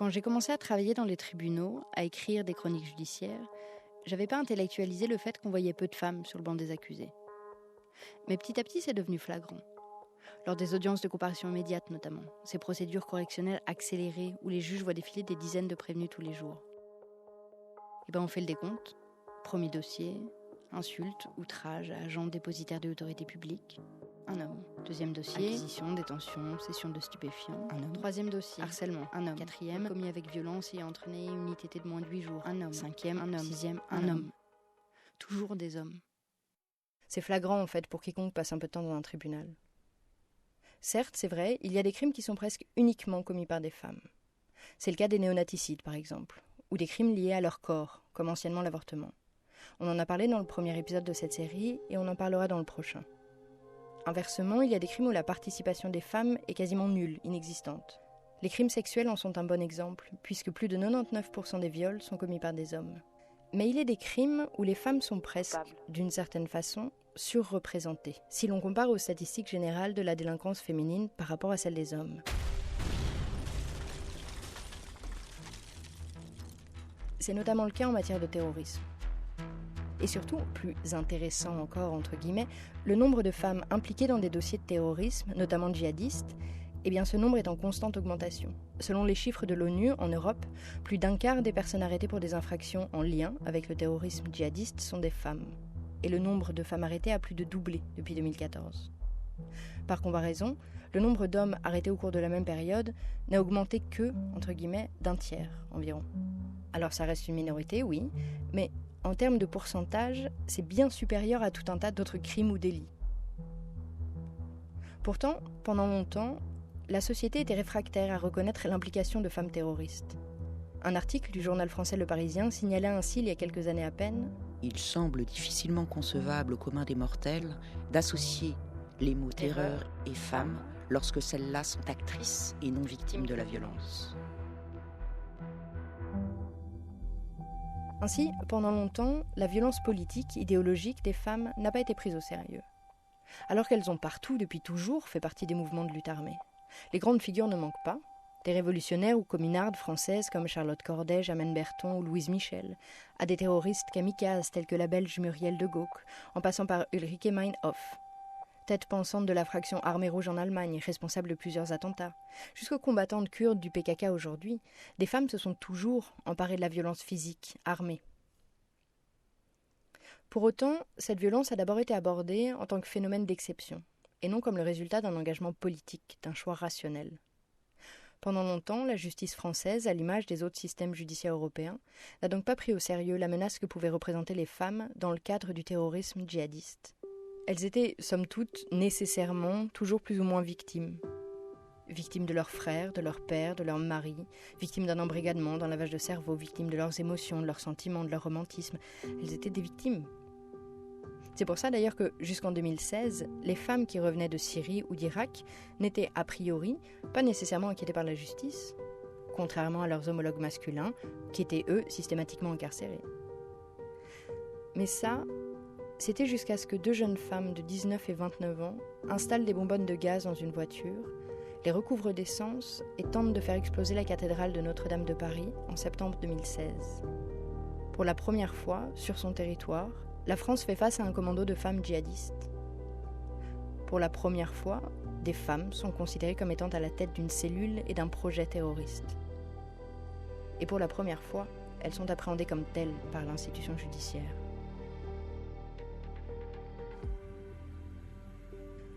Quand j'ai commencé à travailler dans les tribunaux, à écrire des chroniques judiciaires, j'avais pas intellectualisé le fait qu'on voyait peu de femmes sur le banc des accusés. Mais petit à petit, c'est devenu flagrant. Lors des audiences de comparution immédiate notamment, ces procédures correctionnelles accélérées où les juges voient défiler des dizaines de prévenus tous les jours. Et on fait le décompte. Premier dossier, insulte, outrage à agent dépositaire de l'autorité publique. Un homme. Deuxième dossier, acquisition, détention, cession de stupéfiants. Un homme. Troisième dossier, harcèlement. Un homme. Quatrième, commis avec violence et entraîné une ITT de moins de 8 jours. Un homme. Cinquième, un homme. Sixième, un homme. Toujours des hommes. C'est flagrant en fait pour quiconque passe un peu de temps dans un tribunal. Certes, c'est vrai, il y a des crimes qui sont presque uniquement commis par des femmes. C'est le cas des néonaticides par exemple, ou des crimes liés à leur corps, comme anciennement l'avortement. On en a parlé dans le premier épisode de cette série et on en parlera dans le prochain. Inversement, il y a des crimes où la participation des femmes est quasiment nulle, inexistante. Les crimes sexuels en sont un bon exemple, puisque plus de 99% des viols sont commis par des hommes. Mais il y a des crimes où les femmes sont presque, d'une certaine façon, surreprésentées, si l'on compare aux statistiques générales de la délinquance féminine par rapport à celles des hommes. C'est notamment le cas en matière de terrorisme. Et surtout, plus intéressant encore, entre guillemets, le nombre de femmes impliquées dans des dossiers de terrorisme, notamment djihadistes, ce nombre est en constante augmentation. Selon les chiffres de l'ONU, en Europe, plus d'un quart des personnes arrêtées pour des infractions en lien avec le terrorisme djihadiste sont des femmes. Et le nombre de femmes arrêtées a plus de doublé depuis 2014. Par comparaison, le nombre d'hommes arrêtés au cours de la même période n'a augmenté que, entre guillemets, d'un tiers environ. Alors ça reste une minorité, oui, mais en termes de pourcentage, c'est bien supérieur à tout un tas d'autres crimes ou délits. Pourtant, pendant longtemps, la société était réfractaire à reconnaître l'implication de femmes terroristes. Un article du journal français Le Parisien signalait ainsi il y a quelques années à peine « Il semble difficilement concevable au commun des mortels d'associer les mots terreur et femme lorsque celles-là sont actrices et non victimes de la violence. » Ainsi, pendant longtemps, la violence politique, idéologique des femmes n'a pas été prise au sérieux. Alors qu'elles ont partout, depuis toujours, fait partie des mouvements de lutte armée. Les grandes figures ne manquent pas. Des révolutionnaires ou communardes françaises comme Charlotte Corday, Jamène Berton ou Louise Michel, à des terroristes kamikazes tels que la Belge Muriel de Gauck, en passant par Ulrike Meinhof, tête pensante de la fraction Armée Rouge en Allemagne, responsable de plusieurs attentats, jusqu'aux combattantes kurdes du PKK aujourd'hui, des femmes se sont toujours emparées de la violence physique, armée. Pour autant, cette violence a d'abord été abordée en tant que phénomène d'exception, et non comme le résultat d'un engagement politique, d'un choix rationnel. Pendant longtemps, la justice française, à l'image des autres systèmes judiciaires européens, n'a donc pas pris au sérieux la menace que pouvaient représenter les femmes dans le cadre du terrorisme djihadiste. Elles étaient, somme toute, nécessairement, toujours plus ou moins victimes. Victimes de leurs frères, de leurs pères, de leurs maris, victimes d'un embrigadement, d'un lavage de cerveau, victimes de leurs émotions, de leurs sentiments, de leur romantisme. Elles étaient des victimes. C'est pour ça d'ailleurs que, jusqu'en 2016, les femmes qui revenaient de Syrie ou d'Irak n'étaient a priori pas nécessairement inquiétées par la justice, contrairement à leurs homologues masculins, qui étaient eux systématiquement incarcérés. Mais ça, c'était jusqu'à ce que deux jeunes femmes de 19 et 29 ans installent des bonbonnes de gaz dans une voiture, les recouvrent d'essence et tentent de faire exploser la cathédrale de Notre-Dame de Paris en septembre 2016. Pour la première fois, sur son territoire, la France fait face à un commando de femmes djihadistes. Pour la première fois, des femmes sont considérées comme étant à la tête d'une cellule et d'un projet terroriste. Et pour la première fois, elles sont appréhendées comme telles par l'institution judiciaire.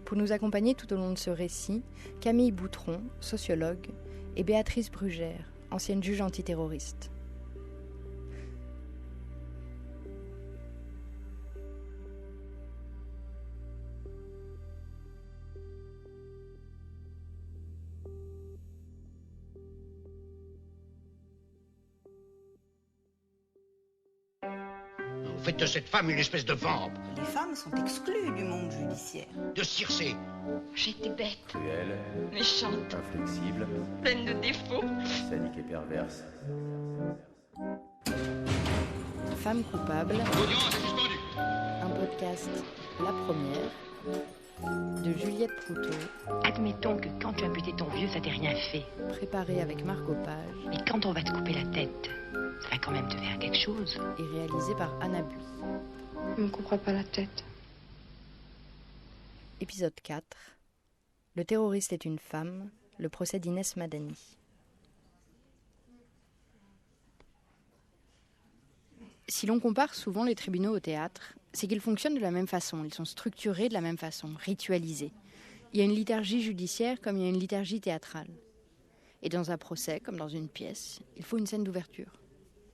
Pour nous accompagner tout au long de ce récit, Camille Boutron, sociologue, et Béatrice Brugère, ancienne juge antiterroriste. Vous faites de cette femme une espèce de vampe. Les femmes sont exclues du monde judiciaire. De Circé. J'étais bête, Cruelle, méchante, inflexible, pleine de défauts. sadique et perverse. Femme coupable, L'audience est suspendue. un podcast La Première, de Juliette Proutot, Admettons que quand tu as buté ton vieux, ça t'est rien fait. préparé avec Margot Page Mais quand on va te couper la tête, ça va quand même te faire quelque chose. et réalisé par Anna Bui. Ne me couperai pas la tête. Épisode 4. Le terroriste est une femme, le procès d'Inès Madani. Si l'on compare souvent les tribunaux au théâtre, c'est qu'ils fonctionnent de la même façon, ils sont structurés de la même façon, ritualisés. Il y a une liturgie judiciaire comme il y a une liturgie théâtrale. Et dans un procès, comme dans une pièce, il faut une scène d'ouverture.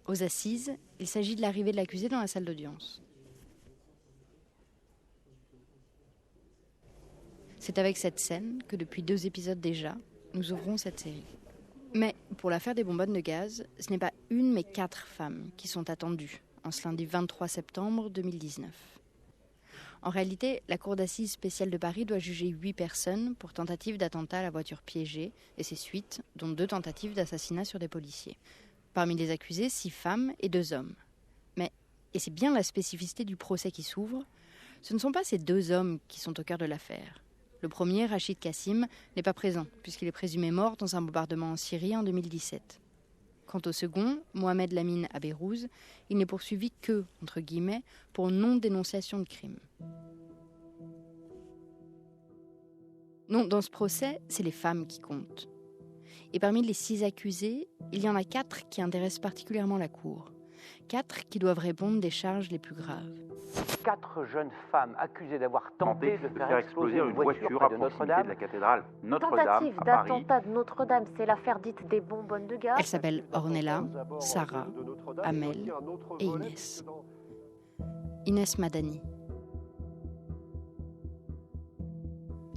Aux assises, il s'agit de l'arrivée de l'accusé dans la salle d'audience. C'est avec cette scène que depuis 2 épisodes déjà, nous ouvrons cette série. Mais pour l'affaire des bonbonnes de gaz, ce n'est pas une mais 4 femmes qui sont attendues en ce lundi 23 septembre 2019. En réalité, la Cour d'assises spéciale de Paris doit juger 8 personnes pour tentative d'attentat à la voiture piégée et ses suites, dont 2 tentatives d'assassinat sur des policiers. Parmi les accusés, 6 femmes et 2 hommes. Mais, et c'est bien la spécificité du procès qui s'ouvre, ce ne sont pas ces 2 hommes qui sont au cœur de l'affaire. Le premier, Rachid Kassim, n'est pas présent, puisqu'il est présumé mort dans un bombardement en Syrie en 2017. Quant au second, Mohamed Lamine à Beyrouth, il n'est poursuivi que, entre guillemets, pour non-dénonciation de crime. Non, dans ce procès, c'est les femmes qui comptent. Et parmi les 6 accusés, il y en a 4 qui intéressent particulièrement la Cour. 4 qui doivent répondre des charges les plus graves. 4 jeunes femmes accusées d'avoir tenté de faire exploser une voiture à près de proximité Notre-Dame. de la cathédrale Notre-Dame Tentative à Paris. d'attentat de Notre-Dame, c'est l'affaire dite des bonbonnes de gaz. Elles s'appellent Ornella, Sarah, Amel et Inès. Inès Madani.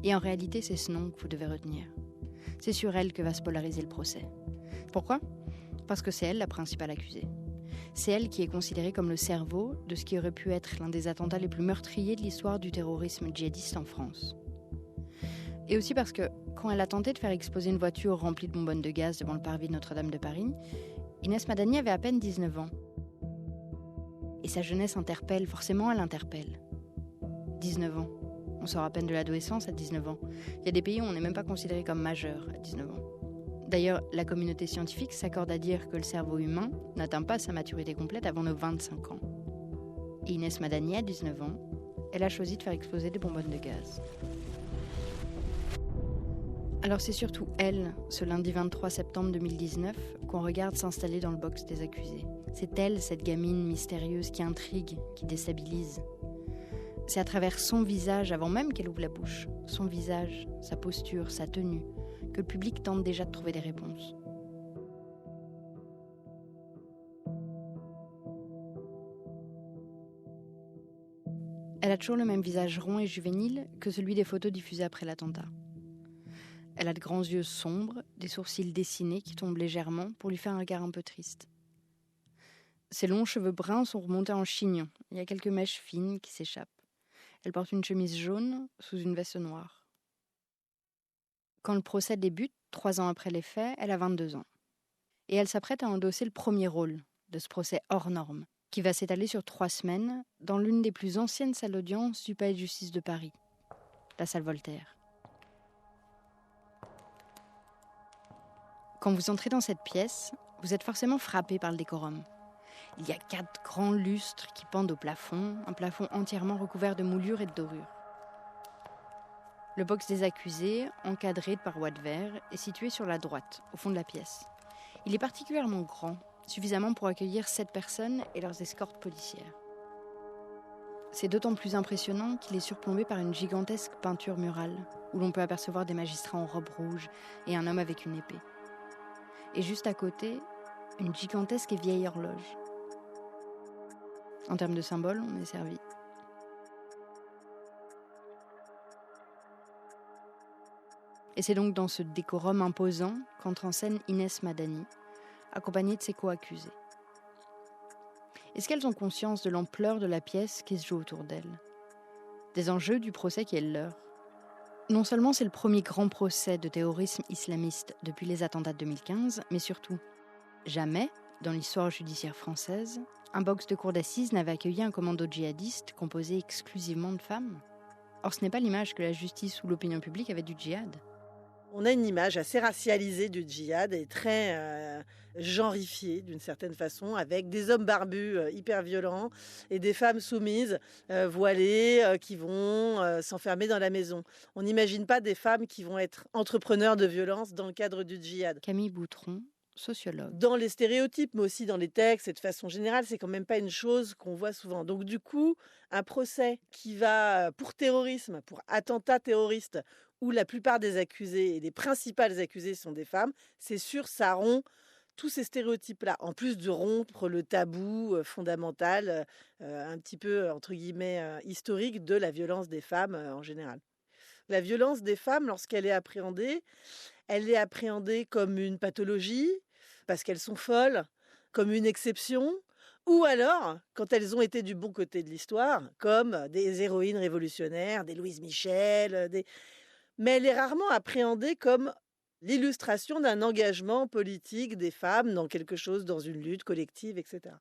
Et en réalité, c'est ce nom que vous devez retenir. C'est sur elle que va se polariser le procès. Pourquoi ? Parce que c'est elle la principale accusée. C'est elle qui est considérée comme le cerveau de ce qui aurait pu être l'un des attentats les plus meurtriers de l'histoire du terrorisme djihadiste en France. Et aussi parce que, quand elle a tenté de faire exploser une voiture remplie de bonbonnes de gaz devant le parvis de Notre-Dame de Paris, Inès Madani avait à peine 19 ans. Et sa jeunesse interpelle, forcément elle interpelle. 19 ans. On sort à peine de l'adolescence à 19 ans. Il y a des pays où on n'est même pas considéré comme majeur à 19 ans. D'ailleurs, la communauté scientifique s'accorde à dire que le cerveau humain n'atteint pas sa maturité complète avant nos 25 ans. Et Inès Madani, à 19 ans, elle a choisi de faire exploser des bonbonnes de gaz. Alors c'est surtout elle, ce lundi 23 septembre 2019, qu'on regarde s'installer dans le box des accusés. C'est elle, cette gamine mystérieuse qui intrigue, qui déstabilise. C'est à travers son visage, avant même qu'elle ouvre la bouche, son visage, sa posture, sa tenue, que le public tente déjà de trouver des réponses. Elle a toujours le même visage rond et juvénile que celui des photos diffusées après l'attentat. Elle a de grands yeux sombres, des sourcils dessinés qui tombent légèrement pour lui faire un regard un peu triste. Ses longs cheveux bruns sont remontés en chignon. Il y a quelques mèches fines qui s'échappent. Elle porte une chemise jaune sous une veste noire. Quand le procès débute, 3 ans après les faits, elle a 22 ans. Et elle s'apprête à endosser le premier rôle de ce procès hors norme, qui va s'étaler sur 3 semaines dans l'une des plus anciennes salles d'audience du palais de justice de Paris, la salle Voltaire. Quand vous entrez dans cette pièce, vous êtes forcément frappé par le décorum. Il y a 4 grands lustres qui pendent au plafond, un plafond entièrement recouvert de moulures et de dorures. Le box des accusés, encadré de parois de verre, est situé sur la droite, au fond de la pièce. Il est particulièrement grand, suffisamment pour accueillir 7 personnes et leurs escortes policières. C'est d'autant plus impressionnant qu'il est surplombé par une gigantesque peinture murale, où l'on peut apercevoir des magistrats en robe rouge et un homme avec une épée. Et juste à côté, une gigantesque et vieille horloge. En termes de symbole, on est servi. Et c'est donc dans ce décorum imposant qu'entre en scène Inès Madani, accompagnée de ses co-accusés. Est-ce qu'elles ont conscience de l'ampleur de la pièce qui se joue autour d'elles ? Des enjeux du procès qui est le leur ? Non seulement c'est le premier grand procès de terrorisme islamiste depuis les attentats de 2015, mais surtout, jamais, dans l'histoire judiciaire française, un box de cour d'assises n'avait accueilli un commando djihadiste composé exclusivement de femmes. Or, ce n'est pas l'image que la justice ou l'opinion publique avaient du djihad. On a une image assez racialisée du djihad et très genrifiée d'une certaine façon, avec des hommes barbus hyper violents et des femmes soumises, voilées, qui vont s'enfermer dans la maison. On n'imagine pas des femmes qui vont être entrepreneurs de violence dans le cadre du djihad. Camille Boutron, sociologue. Dans les stéréotypes, mais aussi dans les textes et de façon générale, c'est quand même pas une chose qu'on voit souvent. Donc du coup, un procès qui va pour terrorisme, pour attentat terroriste, où la plupart des accusés et les principales accusées sont des femmes, c'est sûr, ça rompt tous ces stéréotypes-là, en plus de rompre le tabou fondamental, un petit peu, entre guillemets, historique de la violence des femmes en général. La violence des femmes, lorsqu'elle est appréhendée, elle est appréhendée comme une pathologie, parce qu'elles sont folles, comme une exception, ou alors, quand elles ont été du bon côté de l'histoire, comme des héroïnes révolutionnaires, des Louise Michel, mais elle est rarement appréhendée comme l'illustration d'un engagement politique des femmes dans quelque chose, dans une lutte collective, etc.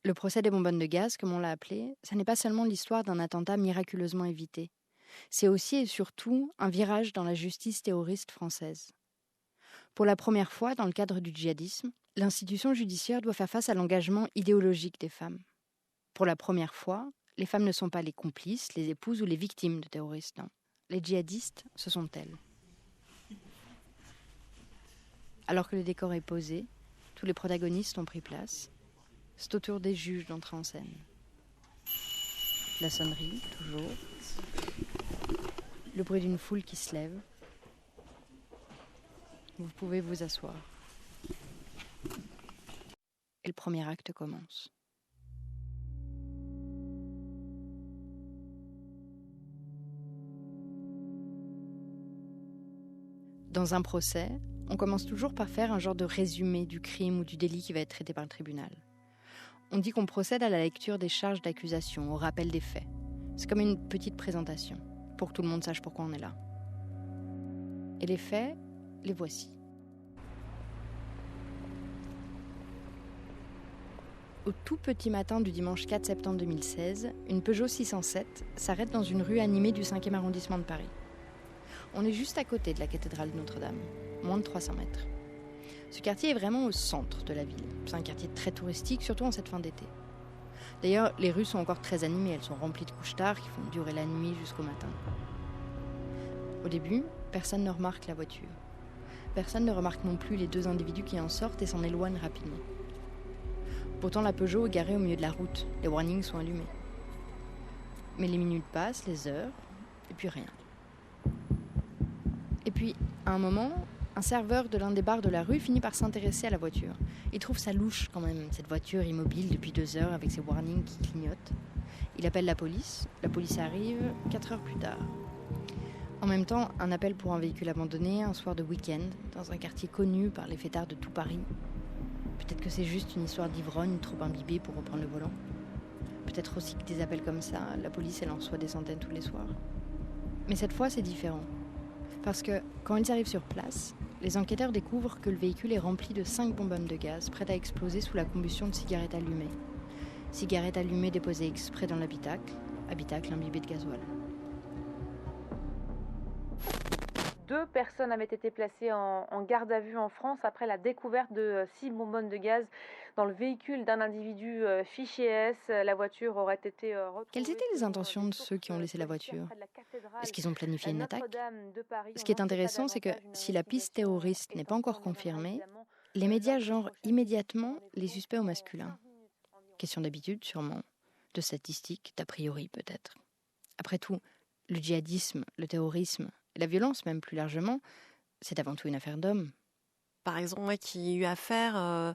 Le procès des bonbonnes de gaz, comme on l'a appelé, ça n'est pas seulement l'histoire d'un attentat miraculeusement évité. C'est aussi et surtout un virage dans la justice terroriste française. Pour la première fois, dans le cadre du djihadisme, l'institution judiciaire doit faire face à l'engagement idéologique des femmes. Pour la première fois, les femmes ne sont pas les complices, les épouses ou les victimes de terroristes. Non. Les djihadistes, ce sont elles. Alors que le décor est posé, tous les protagonistes ont pris place. C'est au tour des juges d'entrer en scène. La sonnerie, toujours. Le bruit d'une foule qui se lève. Vous pouvez vous asseoir. Et le premier acte commence. Dans un procès, on commence toujours par faire un genre de résumé du crime ou du délit qui va être traité par le tribunal. On dit qu'on procède à la lecture des charges d'accusation, au rappel des faits. C'est comme une petite présentation, pour que tout le monde sache pourquoi on est là. Et les faits, les voici. Au tout petit matin du dimanche 4 septembre 2016, une Peugeot 607 s'arrête dans une rue animée du 5e arrondissement de Paris. On est juste à côté de la cathédrale de Notre-Dame, moins de 300 mètres. Ce quartier est vraiment au centre de la ville. C'est un quartier très touristique, surtout en cette fin d'été. D'ailleurs, les rues sont encore très animées, elles sont remplies de couche-tard qui font durer la nuit jusqu'au matin. Au début, personne ne remarque la voiture. Personne ne remarque non plus les deux individus qui en sortent et s'en éloignent rapidement. Pourtant, la Peugeot est garée au milieu de la route, les warnings sont allumés. Mais les minutes passent, les heures, et puis rien. Et puis, à un moment, un serveur de l'un des bars de la rue finit par s'intéresser à la voiture. Il trouve ça louche quand même, cette voiture immobile depuis 2 heures avec ses warnings qui clignotent. Il appelle la police arrive 4 heures plus tard. En même temps, un appel pour un véhicule abandonné un soir de week-end, dans un quartier connu par les fêtards de tout Paris. Peut-être que c'est juste une histoire d'ivrogne trop imbibée pour reprendre le volant. Peut-être aussi que des appels comme ça, la police elle en reçoit des centaines tous les soirs. Mais cette fois, c'est différent. Parce que, quand ils arrivent sur place, les enquêteurs découvrent que le véhicule est rempli de 5 bonbonnes de gaz prêtes à exploser sous la combustion de cigarettes allumées. Cigarettes allumées déposées exprès dans l'habitacle, habitacle imbibé de gasoil. 2 personnes avaient été placées en garde à vue en France après la découverte de 6 bonbonnes de gaz dans le véhicule d'un individu fiché S. La voiture aurait été retrouvée. Quelles étaient les intentions de ceux qui ont laissé la voiture ? Est-ce qu'ils ont planifié une attaque ? Ce qui est intéressant, c'est que si la piste terroriste n'est pas encore confirmée, les médias genrent immédiatement les suspects au masculin. Question d'habitude, sûrement. De statistiques, d'a priori peut-être. Après tout, le djihadisme, le terrorisme, la violence même plus largement, c'est avant tout une affaire d'hommes. Par exemple, moi qui ai eu affaire à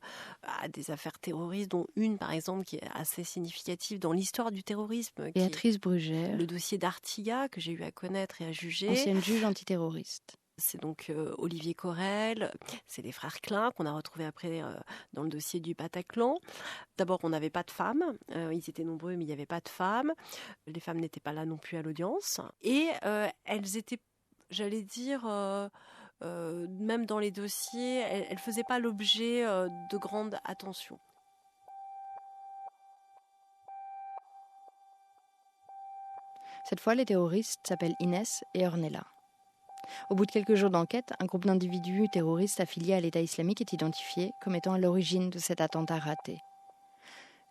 des affaires terroristes, dont une par exemple qui est assez significative dans l'histoire du terrorisme. Béatrice Brugère. Le dossier d'Artiga que j'ai eu à connaître et à juger. Ancienne juge antiterroriste. C'est donc Olivier Corel, c'est les frères Klein qu'on a retrouvés après dans le dossier du Bataclan. D'abord, on n'avait pas de femmes, ils étaient nombreux mais il n'y avait pas de femmes. Les femmes n'étaient pas là non plus à l'audience. Et elles étaient, j'allais dire, même dans les dossiers, elles ne faisaient pas l'objet de grande attention. Cette fois, les terroristes s'appellent Inès et Ornella. Au bout de quelques jours d'enquête, un groupe d'individus terroristes affiliés à l'État islamique est identifié comme étant à l'origine de cet attentat raté.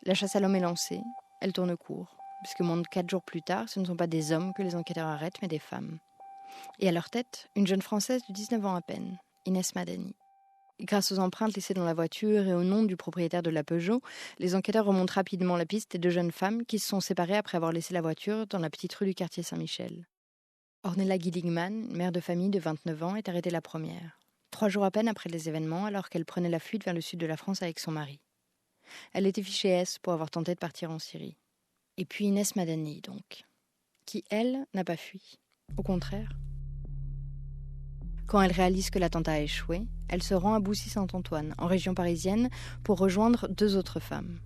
La chasse à l'homme est lancée, elle tourne court, puisque moins de 4 jours plus tard, ce ne sont pas des hommes que les enquêteurs arrêtent, mais des femmes. Et à leur tête, une jeune Française de 19 ans à peine, Inès Madani. Grâce aux empreintes laissées dans la voiture et au nom du propriétaire de la Peugeot, les enquêteurs remontent rapidement la piste des 2 jeunes femmes qui se sont séparées après avoir laissé la voiture dans la petite rue du quartier Saint-Michel. Ornella Gilligman, mère de famille de 29 ans, est arrêtée la première, 3 jours à peine après les événements, alors qu'elle prenait la fuite vers le sud de la France avec son mari. Elle était fichée S pour avoir tenté de partir en Syrie. Et puis Inès Madani, donc, qui, elle, n'a pas fui. Au contraire. Quand elle réalise que l'attentat a échoué, elle se rend à Boussy-Saint-Antoine, en région parisienne, pour rejoindre 2 autres femmes,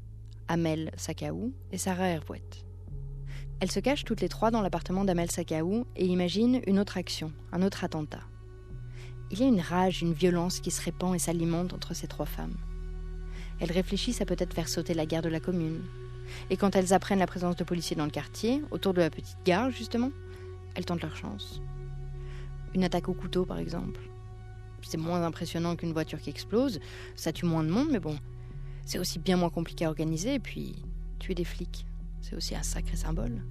Amel Sakaou et Sarah Hervouet. Elles se cachent toutes les 3 dans l'appartement d'Amel Sakaou et imaginent une autre action, un autre attentat. Il y a une rage, une violence qui se répand et s'alimente entre ces 3 femmes. Elles réfléchissent à peut-être faire sauter la gare de la commune. Et quand elles apprennent la présence de policiers dans le quartier, autour de la petite gare justement, elles tentent leur chance. Une attaque au couteau par exemple. C'est moins impressionnant qu'une voiture qui explose, ça tue moins de monde, mais bon, c'est aussi bien moins compliqué à organiser, et puis tuer des flics, c'est aussi un sacré symbole.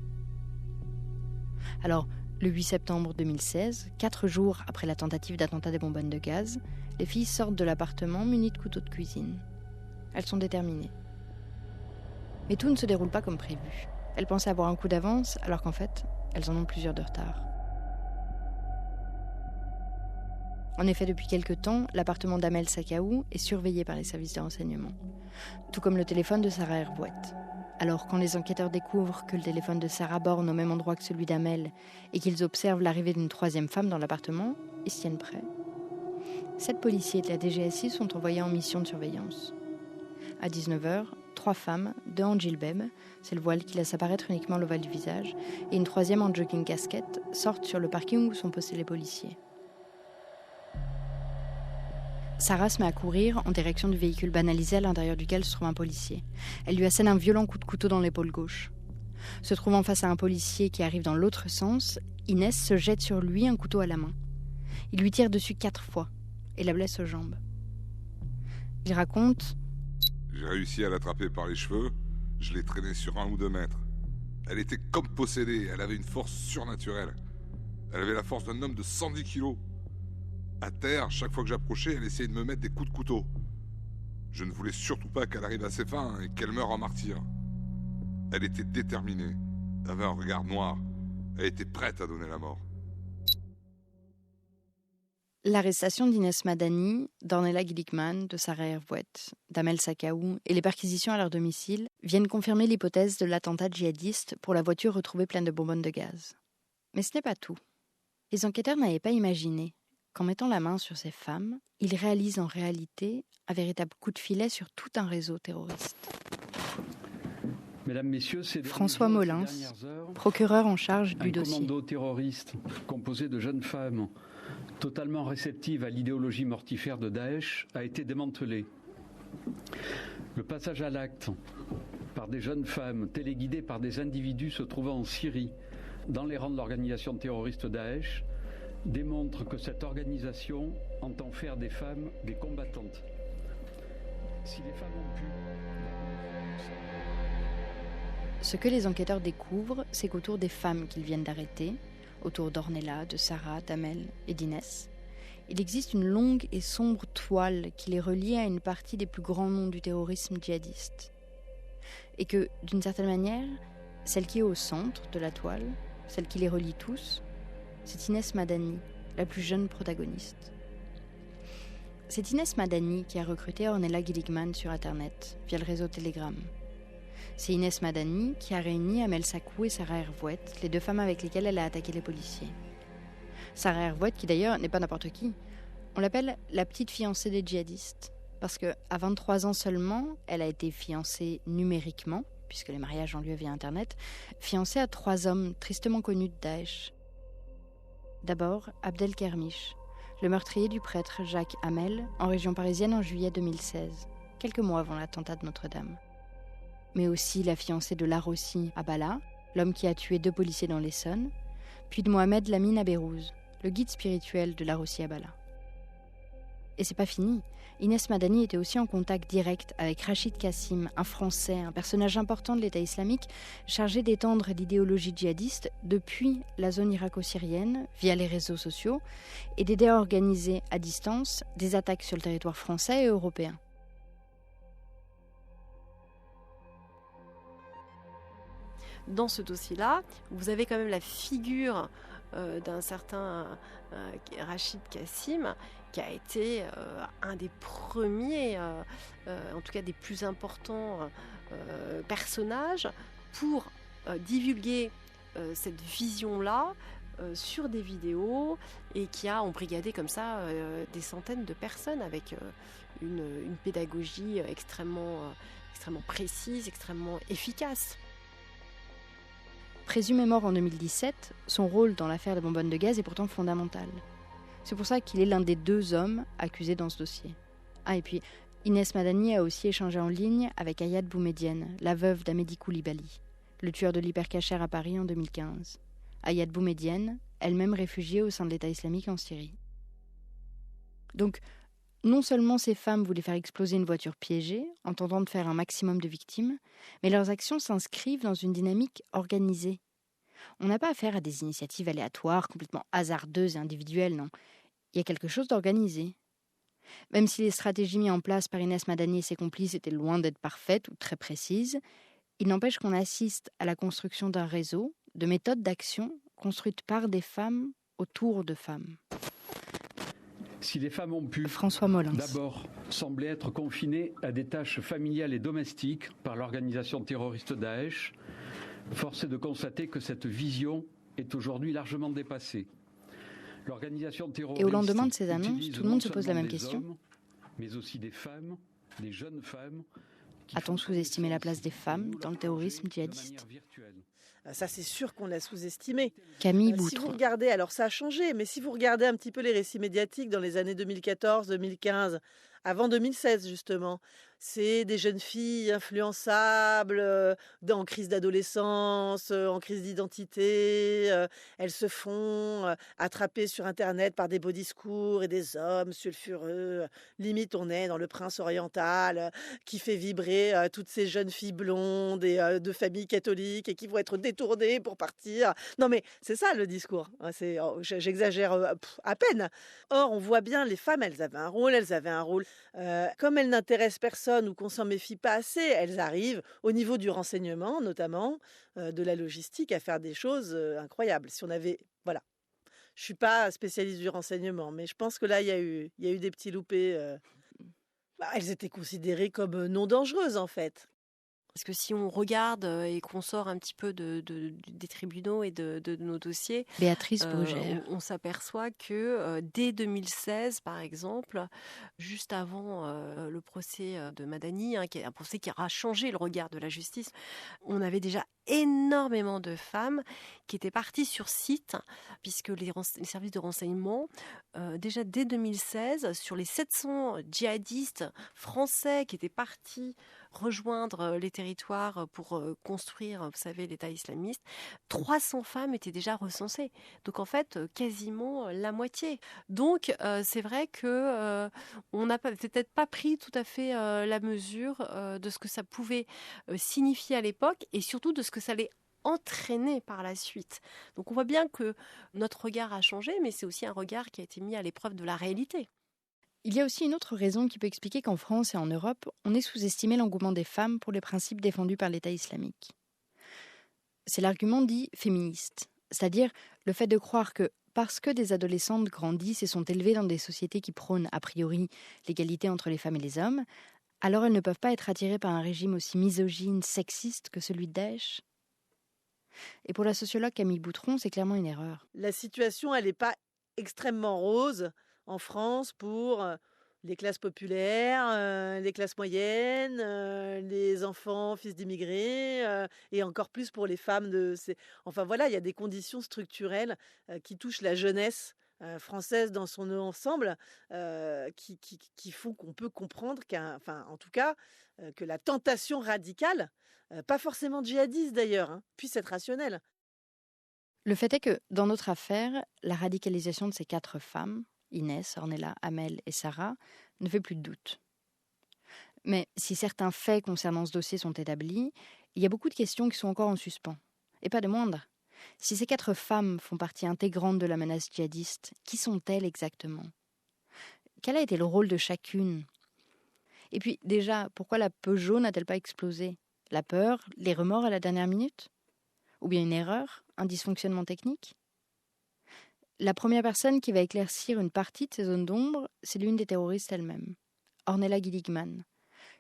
Alors, le 8 septembre 2016, 4 jours après la tentative d'attentat des bonbonnes de gaz, les filles sortent de l'appartement munies de couteaux de cuisine. Elles sont déterminées. Mais tout ne se déroule pas comme prévu. Elles pensaient avoir un coup d'avance, alors qu'en fait, elles en ont plusieurs de retard. En effet, depuis quelque temps, l'appartement d'Amel Sakaou est surveillé par les services de renseignement, tout comme le téléphone de Sarah Hervouet. Alors, quand les enquêteurs découvrent que le téléphone de Sarah borne au même endroit que celui d'Amel et qu'ils observent l'arrivée d'une 3e femme dans l'appartement, ils se tiennent prêts. 7 policiers de la DGSI sont envoyés en mission de surveillance. À 19h, 3 femmes, 2 en djellab, c'est le voile qui laisse apparaître uniquement l'ovale du visage, et une 3e en jogging casquette, sortent sur le parking où sont postés les policiers. Sarah se met à courir en direction du véhicule banalisé à l'intérieur duquel se trouve un policier. Elle lui assène un violent coup de couteau dans l'épaule gauche. Se trouvant face à un policier qui arrive dans l'autre sens, Inès se jette sur lui, un couteau à la main. Il lui tire dessus 4 fois et la blesse aux jambes. Il raconte: j'ai réussi à l'attraper par les cheveux, je l'ai traînée sur 1 ou 2 mètres. Elle était comme possédée, elle avait une force surnaturelle. Elle avait la force d'un homme de 110 kilos. À terre, chaque fois que j'approchais, elle essayait de me mettre des coups de couteau. Je ne voulais surtout pas qu'elle arrive à ses fins et qu'elle meure en martyr. Elle était déterminée, avait un regard noir, elle était prête à donner la mort. L'arrestation d'Inès Madani, d'Ornella Gilligman, de Sarah Hervouet, d'Amel Sakaou et les perquisitions à leur domicile viennent confirmer l'hypothèse de l'attentat djihadiste pour la voiture retrouvée pleine de bonbonnes de gaz. Mais ce n'est pas tout. Les enquêteurs n'avaient pas imaginé qu'en mettant la main sur ces femmes, ils réalisent en réalité un véritable coup de filet sur tout un réseau terroriste. Mesdames, Messieurs, François Molins, procureur en charge du dossier. Un commando terroriste composé de jeunes femmes totalement réceptives à l'idéologie mortifère de Daesh a été démantelé. Le passage à l'acte par des jeunes femmes téléguidées par des individus se trouvant en Syrie, dans les rangs de l'organisation terroriste Daesh, démontre que cette organisation entend faire des femmes des combattantes. Si les femmes ont pu... Ce que les enquêteurs découvrent, c'est qu'autour des femmes qu'ils viennent d'arrêter, autour d'Ornella, de Sarah, d'Amel et d'Inès, il existe une longue et sombre toile qui les relie à une partie des plus grands noms du terrorisme djihadiste. Et que, d'une certaine manière, celle qui est au centre de la toile, celle qui les relie tous, c'est Inès Madani, la plus jeune protagoniste. C'est Inès Madani qui a recruté Ornella Gilligman sur Internet, via le réseau Telegram. C'est Inès Madani qui a réuni Amel Sakaou et Sarah Hervouet, les 2 femmes avec lesquelles elle a attaqué les policiers. Sarah Hervouet, qui d'ailleurs n'est pas n'importe qui, on l'appelle la petite fiancée des djihadistes, parce qu'à 23 ans seulement, elle a été fiancée numériquement, puisque les mariages ont lieu via Internet, fiancée à 3 hommes tristement connus de Daesh. D'abord, Abdel Kermiche, le meurtrier du prêtre Jacques Hamel, en région parisienne en juillet 2016, quelques mois avant l'attentat de Notre-Dame. Mais aussi la fiancée de Larossi Abala, l'homme qui a tué 2 policiers dans l'Essonne, puis de Mohamed Lamine Aberouz, le guide spirituel de la Russie Abala. Et c'est pas fini. Inès Madani était aussi en contact direct avec Rachid Kassim, un Français, un personnage important de l'État islamique, chargé d'étendre l'idéologie djihadiste depuis la zone irako-syrienne, via les réseaux sociaux, et d'aider à organiser à distance des attaques sur le territoire français et européen. Dans ce dossier-là, vous avez quand même la figure d'un certain Rachid Kassim, qui a été un des premiers, en tout cas des plus importants personnages pour divulguer cette vision-là sur des vidéos et qui a embrigadé comme ça des centaines de personnes avec une pédagogie extrêmement précise, extrêmement efficace. Présumé mort en 2017, son rôle dans l'affaire des bonbonnes de gaz est pourtant fondamental. C'est pour ça qu'il est l'un des 2 hommes accusés dans ce dossier. Ah, et puis, Inès Madani a aussi échangé en ligne avec Ayad Boumedienne, la veuve d'Amédi Koulibaly, le tueur de l'hypercacher à Paris en 2015. Ayad Boumedienne, elle-même réfugiée au sein de l'État islamique en Syrie. Donc, non seulement ces femmes voulaient faire exploser une voiture piégée, en tentant de faire un maximum de victimes, mais leurs actions s'inscrivent dans une dynamique organisée. On n'a pas affaire à des initiatives aléatoires, complètement hasardeuses et individuelles, non. Il y a quelque chose d'organisé. Même si les stratégies mises en place par Inès Madani et ses complices étaient loin d'être parfaites ou très précises, il n'empêche qu'on assiste à la construction d'un réseau, de méthodes d'action construites par des femmes autour de femmes. Si les femmes ont pu, François Molins, d'abord, sembler être confinées à des tâches familiales et domestiques par l'organisation terroriste Daesh, force est de constater que cette vision est aujourd'hui largement dépassée. L'organisation terroriste. Et au lendemain de ces annonces, tout le monde se pose la même question. Hommes, mais aussi des femmes, des jeunes femmes. A-t-on sous-estimé la place des femmes dans le terrorisme djihadiste ? Ça, c'est sûr qu'on l'a sous-estimé. Camille Si Boutron. vous regardez, alors ça a changé, mais si vous regardez un petit peu les récits médiatiques dans les années 2014, 2015, avant 2016 justement, c'est des jeunes filles influençables, en crise d'adolescence, en crise d'identité. Elles se font attraper sur Internet par des beaux discours et des hommes sulfureux. Limite, on est dans le Prince oriental qui fait vibrer toutes ces jeunes filles blondes et de familles catholiques et qui vont être détournées pour partir. Non mais c'est ça le discours. J'exagère à peine. Or, on voit bien, les femmes, elles avaient un rôle. Comme elles n'intéressent personne ou qu'on s'en méfie pas assez, elles arrivent au niveau du renseignement, notamment de la logistique, à faire des choses incroyables. Si on avait, voilà, je suis pas spécialiste du renseignement, mais je pense que là il y a eu des petits loupés. Elles étaient considérées comme non dangereuses en fait. Parce que si on regarde et qu'on sort un petit peu des tribunaux et de nos dossiers, Béatrice Brugère. On s'aperçoit que dès 2016, par exemple, juste avant le procès de Madani, qui est un procès qui aura changé le regard de la justice, on avait déjà énormément de femmes qui étaient parties sur site, puisque les services de renseignement, déjà dès 2016, sur les 700 djihadistes français qui étaient partis rejoindre les territoires pour construire, vous savez, l'État islamiste, 300 femmes étaient déjà recensées. Donc en fait, quasiment la moitié. Donc c'est vrai que on n'a peut-être pas pris tout à fait la mesure de ce que ça pouvait signifier à l'époque et surtout de ce que ça allait entraîner par la suite. Donc on voit bien que notre regard a changé, mais c'est aussi un regard qui a été mis à l'épreuve de la réalité. Il y a aussi une autre raison qui peut expliquer qu'en France et en Europe, on ait sous-estimé l'engouement des femmes pour les principes défendus par l'État islamique. C'est l'argument dit féministe, c'est-à-dire le fait de croire que parce que des adolescentes grandissent et sont élevées dans des sociétés qui prônent a priori l'égalité entre les femmes et les hommes, alors elles ne peuvent pas être attirées par un régime aussi misogyne, sexiste que celui de Daesh. Et pour la sociologue Camille Boutron, c'est clairement une erreur. La situation, elle n'est pas extrêmement rose en France pour les classes populaires, les classes moyennes, les enfants, fils d'immigrés, et encore plus pour les femmes. Enfin voilà, il y a des conditions structurelles qui touchent la jeunesse française dans son ensemble qui font qu'on peut comprendre en tout cas, que la tentation radicale, pas forcément djihadiste d'ailleurs, puisse être rationnelle. Le fait est que, dans notre affaire, la radicalisation de ces 4 femmes, Inès, Ornella, Amel et Sarah, ne fait plus de doute. Mais si certains faits concernant ce dossier sont établis, il y a beaucoup de questions qui sont encore en suspens. Et pas des moindres. Si ces 4 femmes font partie intégrante de la menace djihadiste, qui sont-elles exactement ? Quel a été le rôle de chacune ? Et puis, déjà, pourquoi la Peugeot n'a-t-elle pas explosé ? La peur, les remords à la dernière minute ? Ou bien une erreur, un dysfonctionnement technique ? La première personne qui va éclaircir une partie de ces zones d'ombre, c'est l'une des terroristes elles-mêmes, Ornella Guiligman,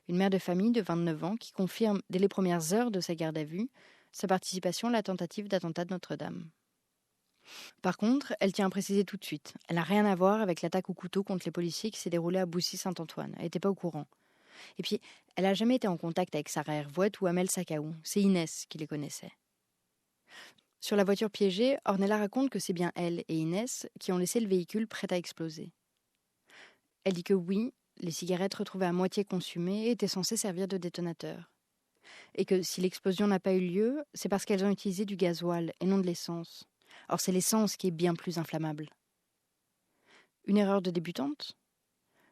une mère de famille de 29 ans qui confirme dès les premières heures de sa garde à vue sa participation à la tentative d'attentat de Notre-Dame. Par contre, elle tient à préciser tout de suite, elle n'a rien à voir avec l'attaque au couteau contre les policiers qui s'est déroulée à Boussy-Saint-Antoine, elle n'était pas au courant. Et puis, elle n'a jamais été en contact avec Sarah Hervouet ou Amel Sakaou, c'est Inès qui les connaissait. Sur la voiture piégée, Ornella raconte que c'est bien elle et Inès qui ont laissé le véhicule prêt à exploser. Elle dit que oui, les cigarettes retrouvées à moitié consumées étaient censées servir de détonateur. Et que si l'explosion n'a pas eu lieu, c'est parce qu'elles ont utilisé du gasoil et non de l'essence. Or, c'est l'essence qui est bien plus inflammable. Une erreur de débutante ?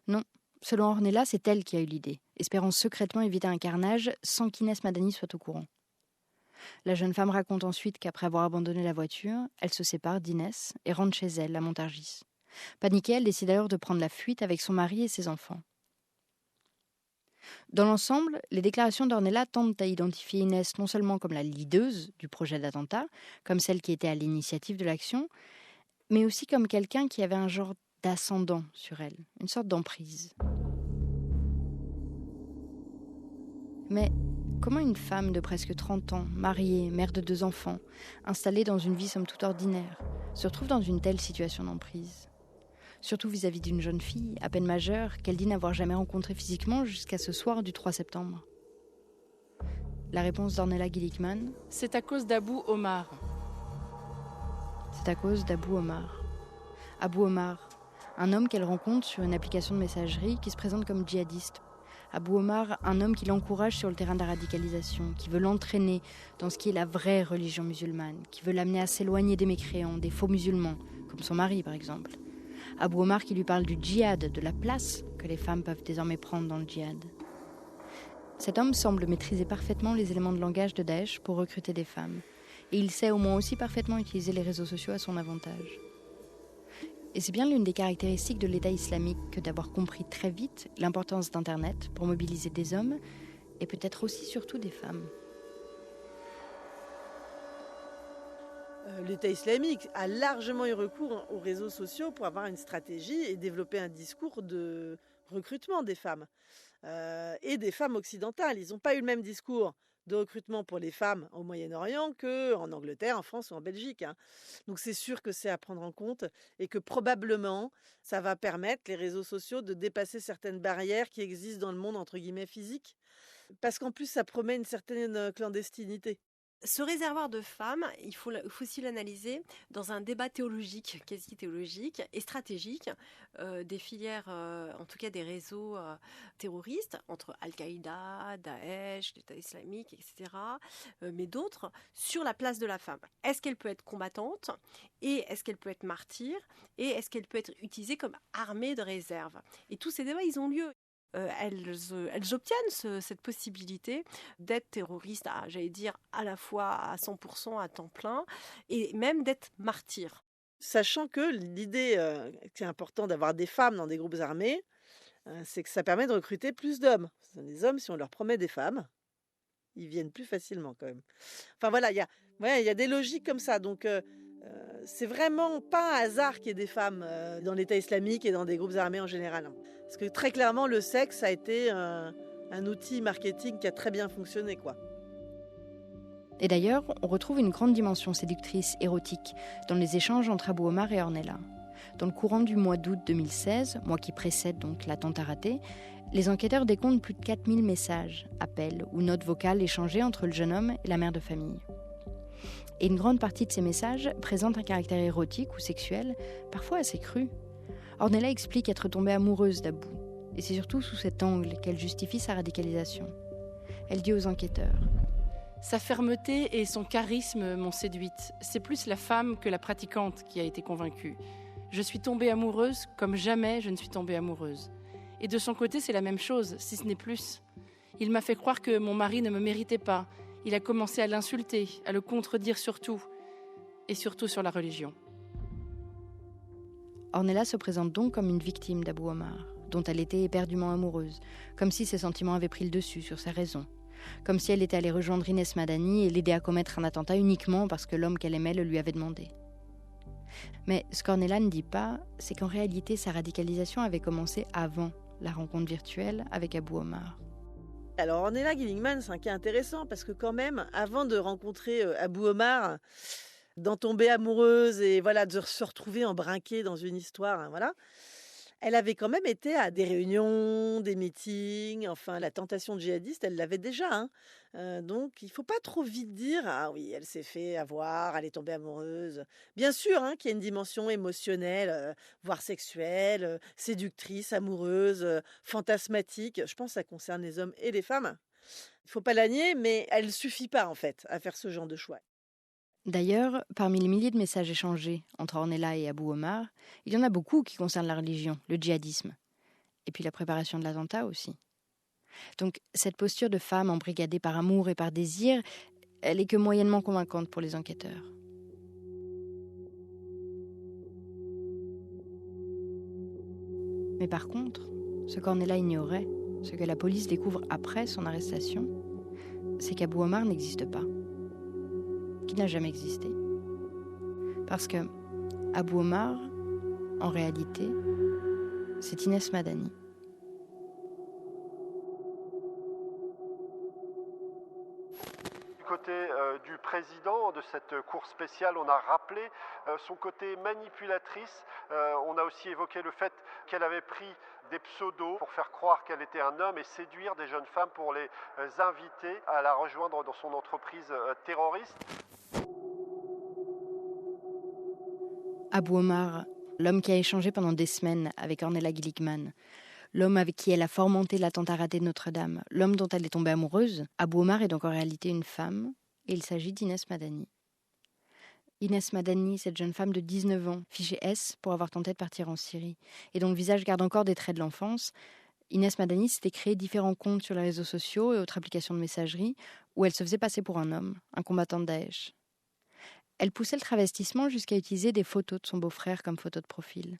Non. Selon Ornella, c'est elle qui a eu l'idée, espérant secrètement éviter un carnage sans qu'Inès Madani soit au courant. La jeune femme raconte ensuite qu'après avoir abandonné la voiture, elle se sépare d'Inès et rentre chez elle, à Montargis. Paniquée, elle décide alors de prendre la fuite avec son mari et ses enfants. Dans l'ensemble, les déclarations d'Ornella tentent à identifier Inès non seulement comme la leaduse du projet d'attentat, comme celle qui était à l'initiative de l'action, mais aussi comme quelqu'un qui avait un genre d'ascendant sur elle, une sorte d'emprise. Mais comment une femme de presque 30 ans, mariée, mère de 2 enfants, installée dans une vie somme toute ordinaire, se retrouve dans une telle situation d'emprise ? Surtout vis-à-vis d'une jeune fille, à peine majeure, qu'elle dit n'avoir jamais rencontrée physiquement jusqu'à ce soir du 3 septembre. La réponse d'Ornella Guiligman : c'est à cause d'Abou Omar. C'est à cause d'Abou Omar. Abou Omar, un homme qu'elle rencontre sur une application de messagerie qui se présente comme djihadiste. Abou Omar, un homme qui l'encourage sur le terrain de la radicalisation, qui veut l'entraîner dans ce qui est la vraie religion musulmane, qui veut l'amener à s'éloigner des mécréants, des faux musulmans, comme son mari par exemple. Abou Omar qui lui parle du djihad, de la place que les femmes peuvent désormais prendre dans le djihad. Cet homme semble maîtriser parfaitement les éléments de langage de Daesh pour recruter des femmes. Et il sait au moins aussi parfaitement utiliser les réseaux sociaux à son avantage. Et c'est bien l'une des caractéristiques de l'État islamique que d'avoir compris très vite l'importance d'Internet pour mobiliser des hommes et peut-être aussi surtout des femmes. L'État islamique a largement eu recours aux réseaux sociaux pour avoir une stratégie et développer un discours de recrutement des femmes et des femmes occidentales. Ils n'ont pas eu le même discours de recrutement pour les femmes au Moyen-Orient qu'en Angleterre, en France ou en Belgique. Donc c'est sûr que c'est à prendre en compte et que probablement ça va permettre, les réseaux sociaux, de dépasser certaines barrières qui existent dans le monde entre guillemets physique. Parce qu'en plus ça promet une certaine clandestinité. Ce réservoir de femmes, il faut aussi l'analyser dans un débat théologique, quasi théologique et stratégique des filières, en tout cas des réseaux terroristes, entre Al-Qaïda, Daesh, l'État islamique, etc., mais d'autres, sur la place de la femme. Est-ce qu'elle peut être combattante ? Et est-ce qu'elle peut être martyre ? Et est-ce qu'elle peut être utilisée comme armée de réserve ? Et tous ces débats, ils ont lieu. Elles obtiennent cette possibilité d'être terroristes, j'allais dire, à la fois à 100%, à temps plein, et même d'être martyrs. Sachant que l'idée qui est important d'avoir des femmes dans des groupes armés, c'est que ça permet de recruter plus d'hommes. Les hommes, si on leur promet des femmes, ils viennent plus facilement quand même. Enfin voilà, il y a des logiques comme ça. Donc c'est vraiment pas un hasard qu'il y ait des femmes dans l'État islamique et dans des groupes armés en général. Parce que très clairement, le sexe a été un outil marketing qui a très bien fonctionné, quoi. Et d'ailleurs, on retrouve une grande dimension séductrice, érotique, dans les échanges entre Abou Omar et Ornella. Dans le courant du mois d'août 2016, mois qui précède donc l'attentat raté, les enquêteurs décomptent plus de 4000 messages, appels ou notes vocales échangées entre le jeune homme et la mère de famille. Et une grande partie de ces messages présente un caractère érotique ou sexuel, parfois assez cru. Ornella explique être tombée amoureuse d'Abou, et c'est surtout sous cet angle qu'elle justifie sa radicalisation. Elle dit aux enquêteurs: Sa fermeté et son charisme m'ont séduite. C'est plus la femme que la pratiquante qui a été convaincue. Je suis tombée amoureuse comme jamais je ne suis tombée amoureuse. Et de son côté, c'est la même chose, si ce n'est plus. Il m'a fait croire que mon mari ne me méritait pas. Il a commencé à l'insulter, à le contredire sur tout, et surtout sur la religion. Ornella se présente donc comme une victime d'Abou Omar, dont elle était éperdument amoureuse, comme si ses sentiments avaient pris le dessus sur sa raison, comme si elle était allée rejoindre Inès Madani et l'aider à commettre un attentat uniquement parce que l'homme qu'elle aimait le lui avait demandé. Mais ce qu'Ornella ne dit pas, c'est qu'en réalité, sa radicalisation avait commencé avant la rencontre virtuelle avec Abou Omar. Alors Ornella Gilligman, c'est un cas intéressant parce que quand même, avant de rencontrer Abou Omar, d'en tomber amoureuse et voilà, de se retrouver embrinquée dans une histoire, hein, voilà, elle avait quand même été à des réunions, des meetings, enfin la tentation djihadiste, elle l'avait déjà. Hein. Donc il ne faut pas trop vite dire « Ah oui, elle s'est fait avoir, elle est tombée amoureuse ». Bien sûr hein, qu'il y a une dimension émotionnelle, voire sexuelle, séductrice, amoureuse, fantasmatique. Je pense que ça concerne les hommes et les femmes. Il ne faut pas la nier, mais elle ne suffit pas en fait à faire ce genre de choix. D'ailleurs, parmi les milliers de messages échangés entre Ornella et Abou Omar, il y en a beaucoup qui concernent la religion, le djihadisme, et puis la préparation de l'attentat aussi. Donc cette posture de femme embrigadée par amour et par désir, elle est que moyennement convaincante pour les enquêteurs. Mais par contre, ce qu'Ornella ignorait, ce que la police découvre après son arrestation, c'est qu'Abou Omar n'existe pas. Qui n'a jamais existé. Parce que Abou Omar, en réalité, c'est Inès Madani. Du côté du président de cette cour spéciale, on a rappelé son côté manipulatrice. On a aussi évoqué le fait qu'elle avait pris des pseudos pour faire croire qu'elle était un homme et séduire des jeunes femmes pour les inviter à la rejoindre dans son entreprise terroriste. Abou Omar, l'homme qui a échangé pendant des semaines avec Ornella Gilligman, l'homme avec qui elle a fomenté l'attentat raté de Notre-Dame, l'homme dont elle est tombée amoureuse, Abou Omar est donc en réalité une femme, et il s'agit d'Inès Madani. Inès Madani, cette jeune femme de 19 ans, fichée S pour avoir tenté de partir en Syrie, et dont le visage garde encore des traits de l'enfance, Inès Madani s'était créé différents comptes sur les réseaux sociaux et autres applications de messagerie où elle se faisait passer pour un homme, un combattant de Daesh. Elle poussait le travestissement jusqu'à utiliser des photos de son beau-frère comme photo de profil.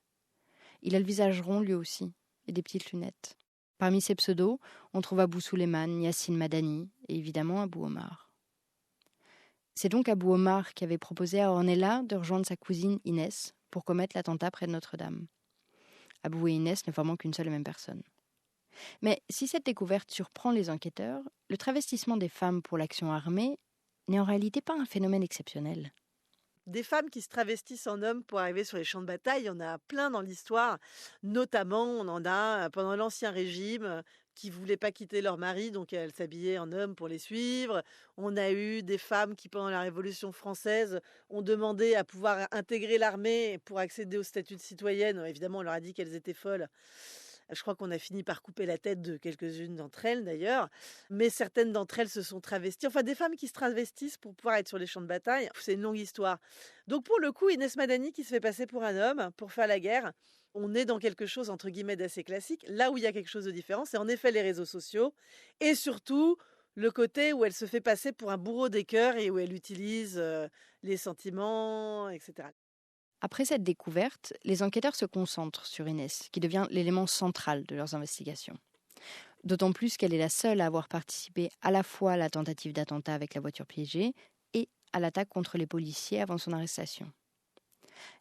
Il a le visage rond lui aussi, et des petites lunettes. Parmi ses pseudos, on trouve Abou Suleiman, Yassine Madani, et évidemment Abou Omar. C'est donc Abou Omar qui avait proposé à Ornella de rejoindre sa cousine Inès pour commettre l'attentat près de Notre-Dame. Abou et Inès ne formant qu'une seule et même personne. Mais si cette découverte surprend les enquêteurs, le travestissement des femmes pour l'action armée n'est en réalité pas un phénomène exceptionnel. Des femmes qui se travestissent en hommes pour arriver sur les champs de bataille, il y en a plein dans l'histoire. Notamment, on en a pendant l'Ancien Régime qui ne voulaient pas quitter leur mari, donc elles s'habillaient en hommes pour les suivre. On a eu des femmes qui, pendant la Révolution française, ont demandé à pouvoir intégrer l'armée pour accéder au statut de citoyenne. Évidemment, on leur a dit qu'elles étaient folles. Je crois qu'on a fini par couper la tête de quelques-unes d'entre elles, d'ailleurs. Mais certaines d'entre elles se sont travesties. Enfin, des femmes qui se travestissent pour pouvoir être sur les champs de bataille. C'est une longue histoire. Donc, pour le coup, Inès Madani qui se fait passer pour un homme pour faire la guerre, on est dans quelque chose, entre guillemets, d'assez classique. Là où il y a quelque chose de différent, c'est en effet les réseaux sociaux. Et surtout, le côté où elle se fait passer pour un bourreau des cœurs et où elle utilise les sentiments, etc. Après cette découverte, les enquêteurs se concentrent sur Inès, qui devient l'élément central de leurs investigations. D'autant plus qu'elle est la seule à avoir participé à la fois à la tentative d'attentat avec la voiture piégée et à l'attaque contre les policiers avant son arrestation.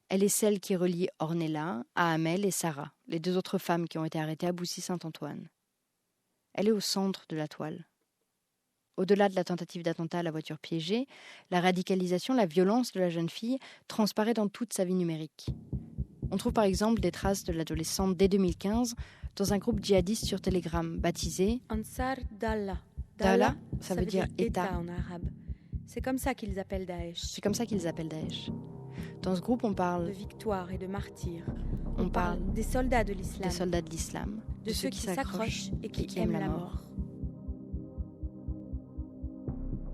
Elle est celle qui relie Ornella à Amel et Sarah, les deux autres femmes qui ont été arrêtées à Boussy-Saint-Antoine. Elle est au centre de la toile. Au-delà de la tentative d'attentat à la voiture piégée, la radicalisation, la violence de la jeune fille transparaît dans toute sa vie numérique. On trouve par exemple des traces de l'adolescente dès 2015 dans un groupe djihadiste sur Telegram baptisé Ansar d'Allah. D'Allah, ça veut dire État en arabe. C'est comme ça qu'ils appellent Daesh. C'est comme ça qu'ils appellent Daesh. Dans ce groupe, on parle de victoire et de martyrs. On parle des soldats de l'islam. Des soldats de l'islam. De ceux qui s'accrochent et qui aiment la mort.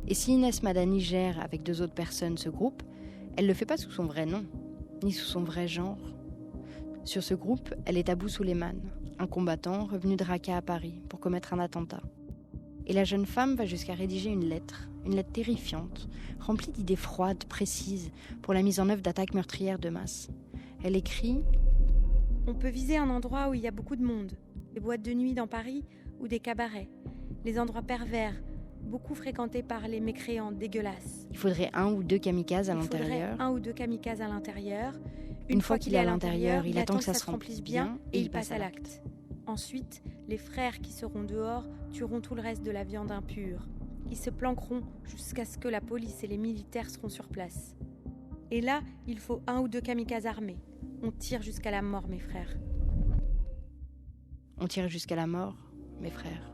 Et si Inès Madani gère avec 2 autres personnes ce groupe, elle ne le fait pas sous son vrai nom, ni sous son vrai genre. Sur ce groupe, elle est Abou Souleymane, un combattant revenu de Raqqa à Paris pour commettre un attentat. Et la jeune femme va jusqu'à rédiger une lettre terrifiante, remplie d'idées froides, précises, pour la mise en œuvre d'attaques meurtrières de masse. Elle écrit « On peut viser un endroit où il y a beaucoup de monde, des boîtes de nuit dans Paris ou des cabarets, les endroits pervers, beaucoup fréquentés par les mécréants dégueulasses. Il faudrait 1 ou 2 kamikazes à l'intérieur. Une fois qu'il est à l'intérieur, il attend que ça se remplisse bien et il passe à l'acte. Ensuite, les frères qui seront dehors tueront tout le reste de la viande impure. Ils se planqueront jusqu'à ce que la police et les militaires seront sur place. Et là, il faut 1 ou 2 kamikazes armés. On tire jusqu'à la mort, mes frères. » On tire jusqu'à la mort, mes frères.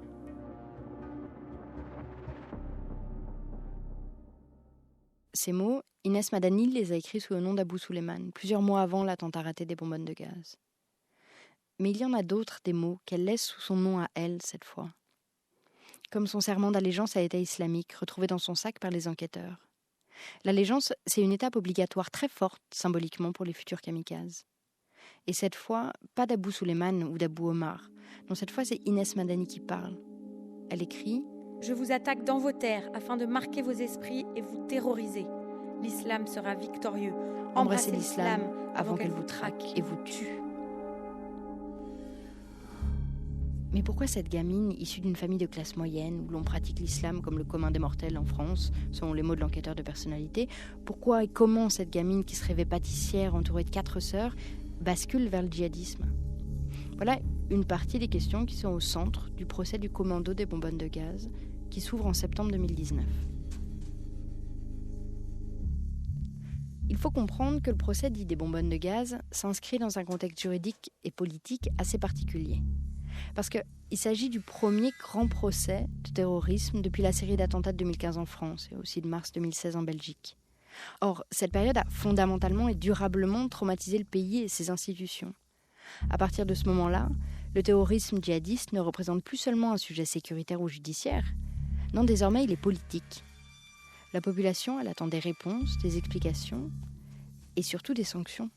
Ces mots, Inès Madani les a écrits sous le nom d'Abou Souleymane, plusieurs mois avant l'attentat raté des bonbonnes de gaz. Mais il y en a d'autres, des mots, qu'elle laisse sous son nom à elle, cette fois. Comme son serment d'allégeance à l'État islamique, retrouvé dans son sac par les enquêteurs. L'allégeance, c'est une étape obligatoire très forte, symboliquement, pour les futurs kamikazes. Et cette fois, pas d'Abou Souleymane ou d'Abou Omar. Non, cette fois, c'est Inès Madani qui parle. Elle écrit « Je vous attaque dans vos terres afin de marquer vos esprits et vous terroriser. L'islam sera victorieux. Embrassez l'islam avant qu'elle vous traque et vous tue. » Mais pourquoi cette gamine, issue d'une famille de classe moyenne, où l'on pratique l'islam comme le commun des mortels en France, selon les mots de l'enquêteur de personnalité, pourquoi et comment cette gamine qui se rêvait pâtissière entourée de 4 sœurs bascule vers le djihadisme? Voilà une partie des questions qui sont au centre du procès du commando des bonbonnes de gaz, qui s'ouvre en septembre 2019. Il faut comprendre que le procès dit des bonbonnes de gaz s'inscrit dans un contexte juridique et politique assez particulier. Parce qu'il s'agit du premier grand procès de terrorisme depuis la série d'attentats de 2015 en France et aussi de mars 2016 en Belgique. Or, cette période a fondamentalement et durablement traumatisé le pays et ses institutions. À partir de ce moment-là, le terrorisme djihadiste ne représente plus seulement un sujet sécuritaire ou judiciaire. Non, désormais, il est politique. La population, elle attend des réponses, des explications et surtout des sanctions.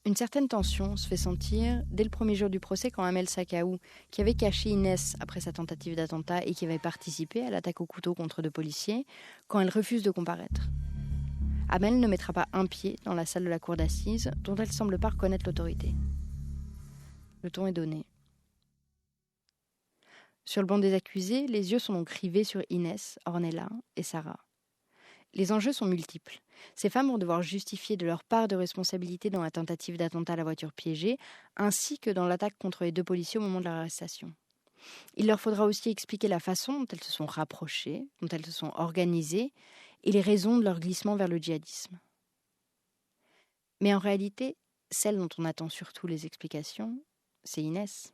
Une certaine tension se fait sentir dès le premier jour du procès quand Amel Sakaou, qui avait caché Inès après sa tentative d'attentat et qui avait participé à l'attaque au couteau contre 2 policiers, quand elle refuse de comparaître. Amel ne mettra pas un pied dans la salle de la cour d'assises, dont elle ne semble pas reconnaître l'autorité. Le ton est donné. Sur le banc des accusés, les yeux sont donc rivés sur Inès, Ornella et Sarah. Les enjeux sont multiples. Ces femmes vont devoir justifier de leur part de responsabilité dans la tentative d'attentat à la voiture piégée, ainsi que dans l'attaque contre les 2 policiers au moment de leur arrestation. Il leur faudra aussi expliquer la façon dont elles se sont rapprochées, dont elles se sont organisées, et les raisons de leur glissement vers le djihadisme. Mais en réalité, celle dont on attend surtout les explications, c'est Inès.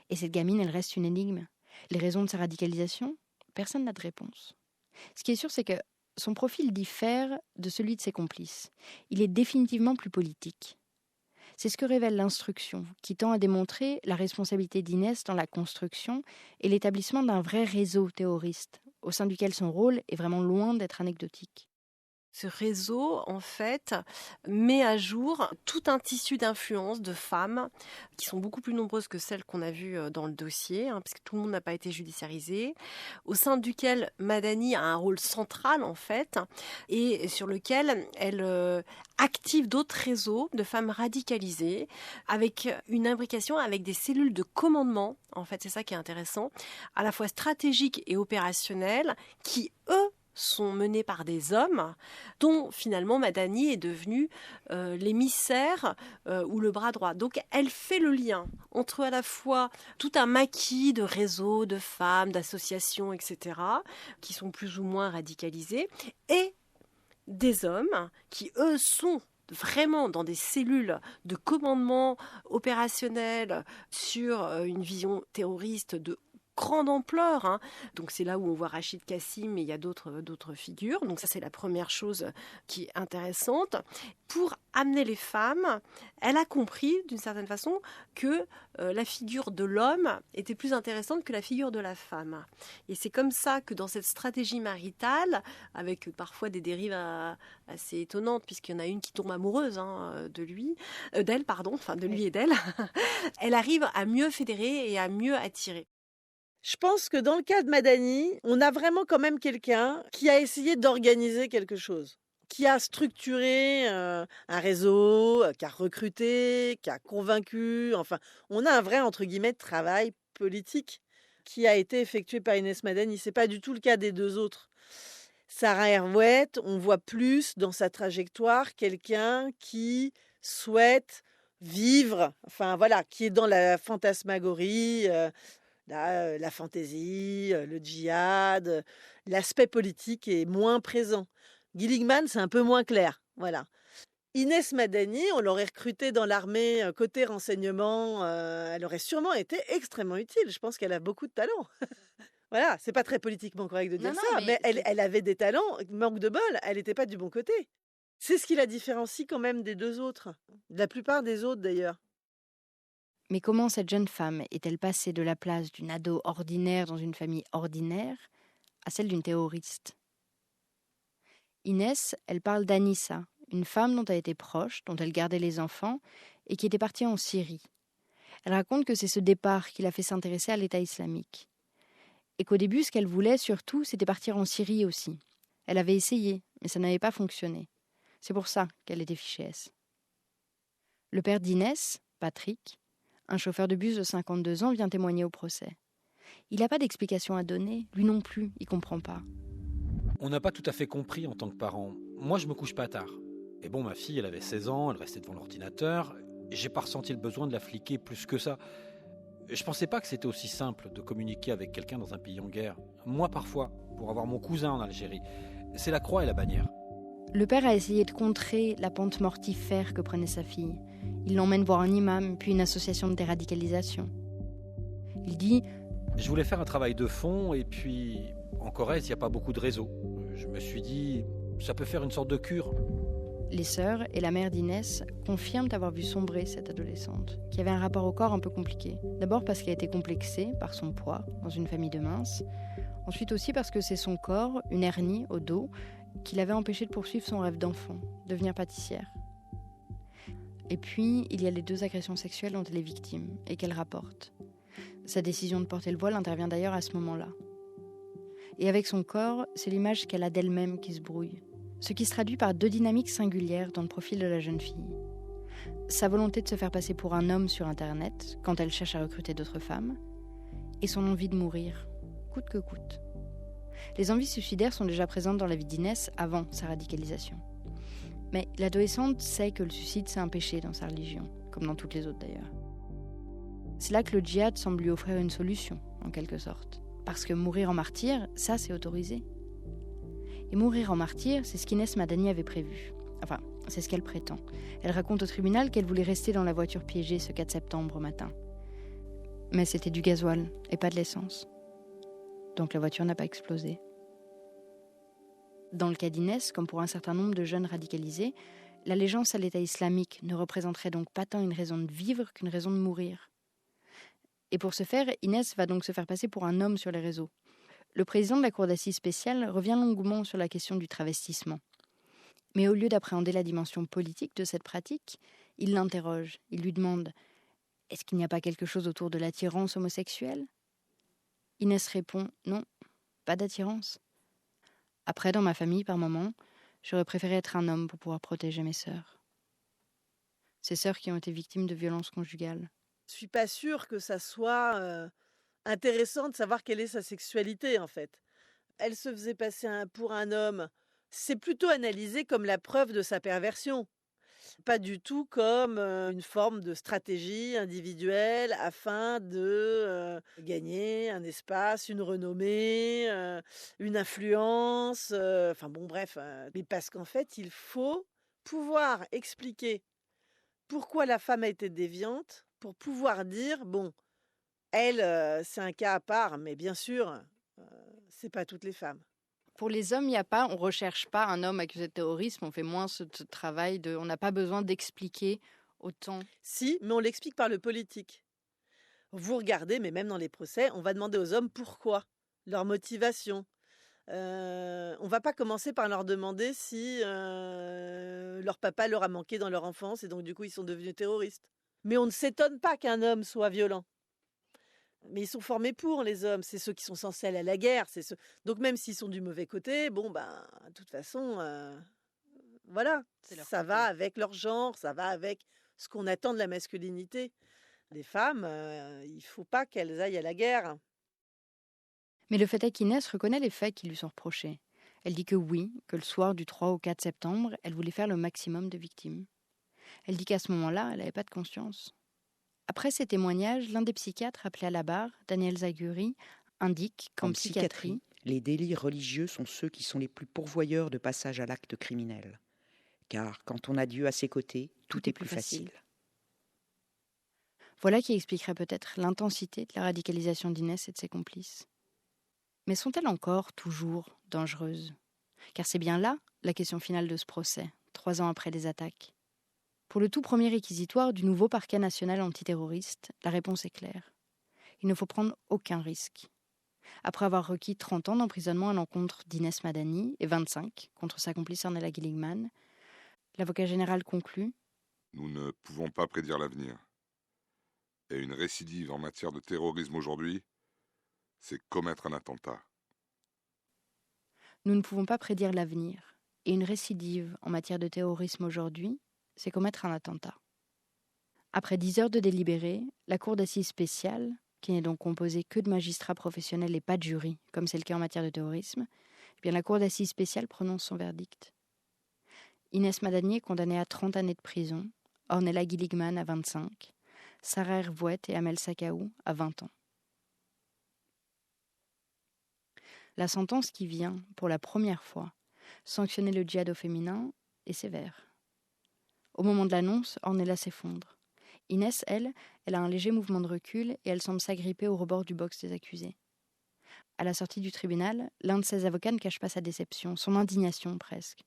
Et cette gamine, elle reste une énigme. Les raisons de sa radicalisation, personne n'a de réponse. Ce qui est sûr, c'est que son profil diffère de celui de ses complices. Il est définitivement plus politique. C'est ce que révèle l'instruction, qui tend à démontrer la responsabilité d'Inès dans la construction et l'établissement d'un vrai réseau terroriste, au sein duquel son rôle est vraiment loin d'être anecdotique. Ce réseau, en fait, met à jour tout un tissu d'influence de femmes qui sont beaucoup plus nombreuses que celles qu'on a vues dans le dossier, puisque tout le monde n'a pas été judiciarisé, au sein duquel Madani a un rôle central, en fait, et sur lequel elle active d'autres réseaux de femmes radicalisées, avec une imbrication avec des cellules de commandement, en fait, c'est ça qui est intéressant, à la fois stratégiques et opérationnelles, qui, eux, sont menées par des hommes dont finalement Madani est devenue l'émissaire ou le bras droit. Donc elle fait le lien entre à la fois tout un maquis de réseaux, de femmes, d'associations, etc., qui sont plus ou moins radicalisées, et des hommes qui, eux, sont vraiment dans des cellules de commandement opérationnel sur une vision terroriste de grande ampleur, hein. Donc c'est là où on voit Rachid Kassim, mais il y a d'autres figures. Donc ça, c'est la première chose qui est intéressante. Pour amener les femmes, elle a compris d'une certaine façon que la figure de l'homme était plus intéressante que la figure de la femme. Et c'est comme ça que dans cette stratégie maritale, avec parfois des dérives assez étonnantes, puisqu'il y en a une qui tombe amoureuse de lui et d'elle, elle arrive à mieux fédérer et à mieux attirer. Je pense que dans le cas de Madani, on a vraiment quand même quelqu'un qui a essayé d'organiser quelque chose, qui a structuré un réseau, qui a recruté, qui a convaincu. Enfin, on a un vrai, entre guillemets, travail politique qui a été effectué par Inès Madani. Ce n'est pas du tout le cas des deux autres. Sarah Herouet, on voit plus dans sa trajectoire quelqu'un qui souhaite vivre, enfin voilà, qui est dans la fantasmagorie, la fantaisie, le djihad, l'aspect politique est moins présent. Gilligman, c'est un peu moins clair, voilà. Inès Madani, on l'aurait recrutée dans l'armée côté renseignement, elle aurait sûrement été extrêmement utile. Je pense qu'elle a beaucoup de talent. Voilà, c'est pas très politiquement correct de dire ça, mais elle avait des talents, manque de bol, elle n'était pas du bon côté. C'est ce qui la différencie quand même des deux autres, de la plupart des autres d'ailleurs. Mais comment cette jeune femme est-elle passée de la place d'une ado ordinaire dans une famille ordinaire à celle d'une terroriste ? Inès, elle parle d'Anissa, une femme dont elle était proche, dont elle gardait les enfants, et qui était partie en Syrie. Elle raconte que c'est ce départ qui l'a fait s'intéresser à l'État islamique. Et qu'au début, ce qu'elle voulait surtout, c'était partir en Syrie aussi. Elle avait essayé, mais ça n'avait pas fonctionné. C'est pour ça qu'elle était fichée S. Le père d'Inès, Patrick, un chauffeur de bus de 52 ans, vient témoigner au procès. Il n'a pas d'explication à donner, lui non plus, il ne comprend pas. On n'a pas tout à fait compris en tant que parent. Moi, je me couche pas tard. Et bon, ma fille, elle avait 16 ans, elle restait devant l'ordinateur. J'ai pas ressenti le besoin de la fliquer plus que ça. Je pensais pas que c'était aussi simple de communiquer avec quelqu'un dans un pays en guerre. Moi, parfois, pour avoir mon cousin en Algérie. C'est la croix et la bannière. Le père a essayé de contrer la pente mortifère que prenait sa fille. Il l'emmène voir un imam, puis une association de déradicalisation. Il dit « Je voulais faire un travail de fond, et puis en Corrèze, il n'y a pas beaucoup de réseaux. Je me suis dit, ça peut faire une sorte de cure. » Les sœurs et la mère d'Inès confirment avoir vu sombrer cette adolescente, qui avait un rapport au corps un peu compliqué. D'abord parce qu'elle était complexée par son poids, dans une famille de minces. Ensuite aussi parce que c'est son corps, une hernie au dos, qui l'avait empêché de poursuivre son rêve d'enfant, devenir pâtissière. Et puis, il y a les 2 agressions sexuelles dont elle est victime et qu'elle rapporte. Sa décision de porter le voile intervient d'ailleurs à ce moment-là. Et avec son corps, c'est l'image qu'elle a d'elle-même qui se brouille. Ce qui se traduit par 2 dynamiques singulières dans le profil de la jeune fille. Sa volonté de se faire passer pour un homme sur Internet, quand elle cherche à recruter d'autres femmes, et son envie de mourir, coûte que coûte. Les envies suicidaires sont déjà présentes dans la vie d'Inès avant sa radicalisation. Mais l'adolescente sait que le suicide, c'est un péché dans sa religion, comme dans toutes les autres d'ailleurs. C'est là que le djihad semble lui offrir une solution, en quelque sorte. Parce que mourir en martyr, ça c'est autorisé. Et mourir en martyr, c'est ce qu'Inès Madani avait prévu. Enfin, c'est ce qu'elle prétend. Elle raconte au tribunal qu'elle voulait rester dans la voiture piégée ce 4 septembre au matin. Mais c'était du gasoil et pas de l'essence. Donc la voiture n'a pas explosé. Dans le cas d'Inès, comme pour un certain nombre de jeunes radicalisés, l'allégeance à l'État islamique ne représenterait donc pas tant une raison de vivre qu'une raison de mourir. Et pour ce faire, Inès va donc se faire passer pour un homme sur les réseaux. Le président de la cour d'assises spéciale revient longuement sur la question du travestissement. Mais au lieu d'appréhender la dimension politique de cette pratique, il l'interroge. Il lui demande « Est-ce qu'il n'y a pas quelque chose autour de l'attirance homosexuelle ?» Inès répond « Non, pas d'attirance. Après, dans ma famille, par moment, j'aurais préféré être un homme pour pouvoir protéger mes sœurs. » Ces sœurs qui ont été victimes de violences conjugales. Je suis pas sûre que ça soit intéressant de savoir quelle est sa sexualité, en fait. Elle se faisait passer pour un homme. C'est plutôt analysé comme la preuve de sa perversion. Pas du tout comme une forme de stratégie individuelle afin de gagner un espace, une renommée, une influence. Enfin bon, bref. Mais parce qu'en fait, il faut pouvoir expliquer pourquoi la femme a été déviante pour pouvoir dire, bon, Elle, c'est un cas à part, mais bien sûr, c'est pas toutes les femmes. Pour les hommes, on recherche pas un homme accusé de terrorisme, on fait moins ce travail on n'a pas besoin d'expliquer autant. Si, mais on l'explique par le politique. Vous regardez, mais même dans les procès, on va demander aux hommes pourquoi, leur motivation. On va pas commencer par leur demander si leur papa leur a manqué dans leur enfance et donc du coup ils sont devenus terroristes. Mais on ne s'étonne pas qu'un homme soit violent. Mais ils sont formés pour, les hommes. C'est ceux qui sont censés aller à la guerre. Donc même s'ils sont du mauvais côté, de toute façon, voilà. Ça va avec leur genre, ça va avec ce qu'on attend de la masculinité. Les femmes, il ne faut pas qu'elles aillent à la guerre. Mais le fait est qu'Inès reconnaît les faits qui lui sont reprochés. Elle dit que oui, que le soir du 3 au 4 septembre, elle voulait faire le maximum de victimes. Elle dit qu'à ce moment-là, elle n'avait pas de conscience. Après ces témoignages, l'un des psychiatres appelé à la barre, Daniel Zaguri, indique qu'en psychiatrie, les délits religieux sont ceux qui sont les plus pourvoyeurs de passage à l'acte criminel. Car quand on a Dieu à ses côtés, tout est plus facile. Voilà qui expliquerait peut-être l'intensité de la radicalisation d'Inès et de ses complices. Mais sont-elles encore toujours dangereuses ? Car c'est bien là la question finale de ce procès, 3 ans après les attaques. Pour le tout premier réquisitoire du nouveau parquet national antiterroriste, la réponse est claire. Il ne faut prendre aucun risque. Après avoir requis 30 ans d'emprisonnement à l'encontre d'Inès Madani et 25 contre sa complice Ornella Guilligman, l'avocat général conclut : Nous ne pouvons pas prédire l'avenir. Et une récidive en matière de terrorisme aujourd'hui, c'est commettre un attentat. Nous ne pouvons pas prédire l'avenir. Et une récidive en matière de terrorisme aujourd'hui, c'est commettre un attentat. Après 10 heures de délibéré, la cour d'assises spéciale, qui n'est donc composée que de magistrats professionnels et pas de jury, comme c'est le cas en matière de terrorisme, la cour d'assises spéciale prononce son verdict. Inès Madani est condamnée à 30 années de prison, Ornella Guilligman à 25, Sarah Hervouet et Amel Sakaou à 20 ans. La sentence qui vient, pour la première fois, sanctionner le djihad au féminin est sévère. Au moment de l'annonce, Ornella s'effondre. Inès, elle a un léger mouvement de recul et elle semble s'agripper au rebord du box des accusés. À la sortie du tribunal, l'un de ses avocats ne cache pas sa déception, son indignation presque,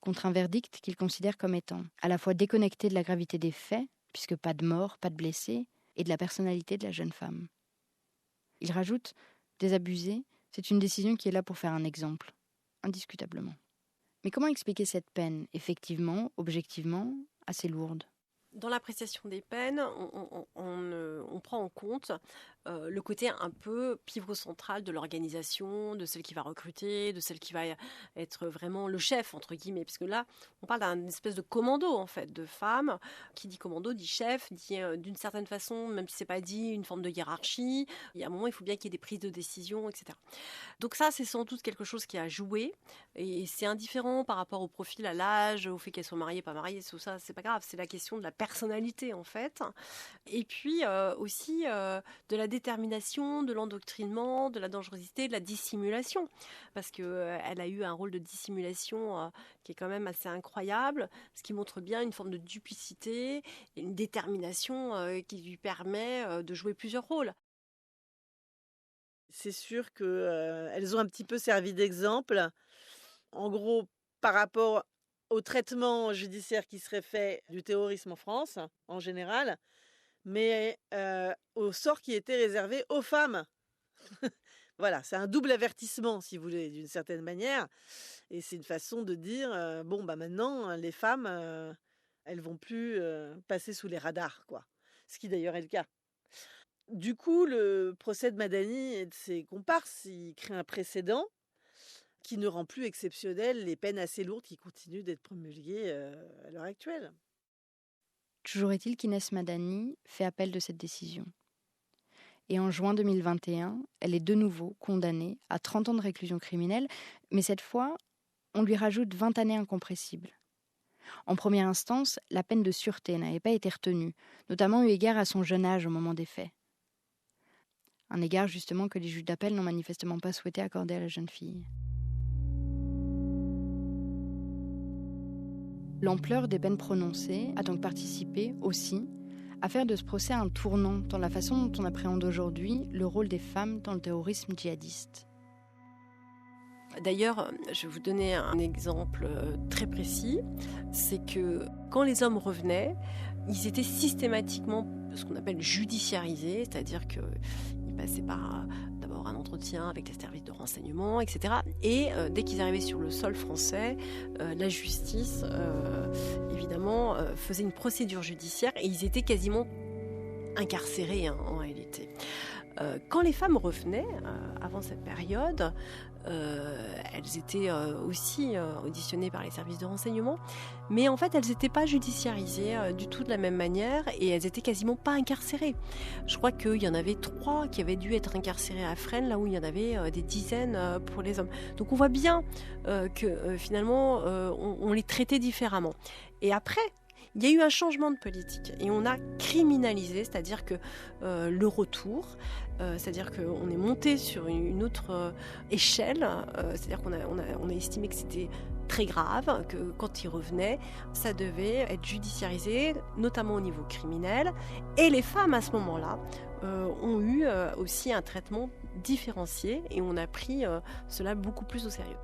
contre un verdict qu'il considère comme étant à la fois déconnecté de la gravité des faits, puisque pas de mort, pas de blessés, et de la personnalité de la jeune femme. Il rajoute « désabusé », c'est une décision qui est là pour faire un exemple, indiscutablement. Mais comment expliquer cette peine, effectivement, objectivement, assez lourde ? Dans l'appréciation des peines, on prend en compte le côté un peu pivot central de l'organisation, de celle qui va recruter, de celle qui va être vraiment le chef, entre guillemets. Parce que là, on parle d'une espèce de commando, en fait, de femmes. Qui dit commando, dit chef, dit d'une certaine façon, même si c'est pas dit, une forme de hiérarchie. Il y a un moment, il faut bien qu'il y ait des prises de décision, etc. Donc ça, c'est sans doute quelque chose qui a joué. Et c'est indifférent par rapport au profil, à l'âge, au fait qu'elles soient mariées, pas mariées, tout ça, c'est pas grave. C'est la question de la personnalité, en fait. Et puis aussi de la détermination, de l'endoctrinement, de la dangerosité, de la dissimulation. Parce qu'elle a eu un rôle de dissimulation qui est quand même assez incroyable, ce qui montre bien une forme de duplicité, une détermination qui lui permet de jouer plusieurs rôles. C'est sûr qu'elles ont un petit peu servi d'exemple. En gros, par rapport au traitement judiciaire qui serait fait du terrorisme en France, en général, mais au sort qui était réservé aux femmes. Voilà, c'est un double avertissement, si vous voulez, d'une certaine manière. Et c'est une façon de dire, maintenant, les femmes, elles vont plus passer sous les radars, quoi. Ce qui d'ailleurs est le cas. Du coup, le procès de Madani et de ses comparses, il crée un précédent qui ne rend plus exceptionnelles les peines assez lourdes qui continuent d'être promulguées à l'heure actuelle. Toujours est-il qu'Inès Madani fait appel de cette décision. Et en juin 2021, elle est de nouveau condamnée à 30 ans de réclusion criminelle, mais cette fois, on lui rajoute 20 années incompressibles. En première instance, la peine de sûreté n'avait pas été retenue, notamment eu égard à son jeune âge au moment des faits. Un égard justement que les juges d'appel n'ont manifestement pas souhaité accorder à la jeune fille. L'ampleur des peines prononcées a donc participé aussi a fait de ce procès un tournant dans la façon dont on appréhende aujourd'hui le rôle des femmes dans le terrorisme djihadiste. D'ailleurs, je vais vous donner un exemple très précis. C'est que quand les hommes revenaient, ils étaient systématiquement ce qu'on appelle judiciarisés, c'est-à-dire qu'ils passaient par d'abord un entretien avec les services de renseignement, etc. Et dès qu'ils arrivaient sur le sol français, la justice, évidemment, faisait une procédure judiciaire et ils étaient quasiment incarcérés en réalité. Quand les femmes revenaient, avant cette période, elles étaient aussi auditionnées par les services de renseignement, mais en fait elles n'étaient pas judiciarisées du tout de la même manière et elles n'étaient quasiment pas incarcérées. Je crois qu'il y en avait 3 qui avaient dû être incarcérées à Fresnes, là où il y en avait des dizaines pour les hommes. Donc on voit bien que finalement on les traitait différemment. Et après, il y a eu un changement de politique et on a criminalisé, c'est-à-dire que le retour, c'est-à-dire qu'on est monté sur une autre échelle, c'est-à-dire qu'on a estimé que c'était très grave, que quand ils revenaient, ça devait être judiciarisé, notamment au niveau criminel. Et les femmes à ce moment-là ont eu aussi un traitement différencié et on a pris cela beaucoup plus au sérieux.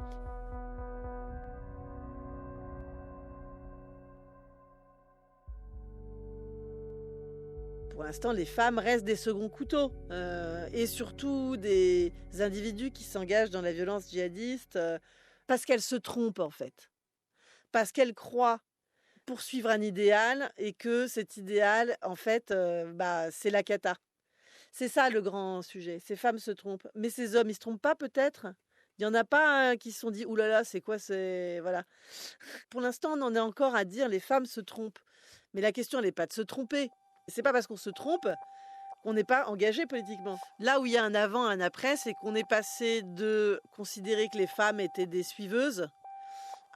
Pour l'instant, les femmes restent des seconds couteaux et surtout des individus qui s'engagent dans la violence djihadiste parce qu'elles se trompent en fait, parce qu'elles croient poursuivre un idéal et que cet idéal, en fait, c'est la cata. C'est ça le grand sujet. Ces femmes se trompent, mais ces hommes, ils se trompent pas peut-être. Il y en a pas qui se sont dit oulala, c'est quoi, c'est voilà. Pour l'instant, on en est encore à dire les femmes se trompent, mais la question elle n'est pas de se tromper. C'est pas parce qu'on se trompe qu'on n'est pas engagé politiquement. Là où il y a un avant, un après, c'est qu'on est passé de considérer que les femmes étaient des suiveuses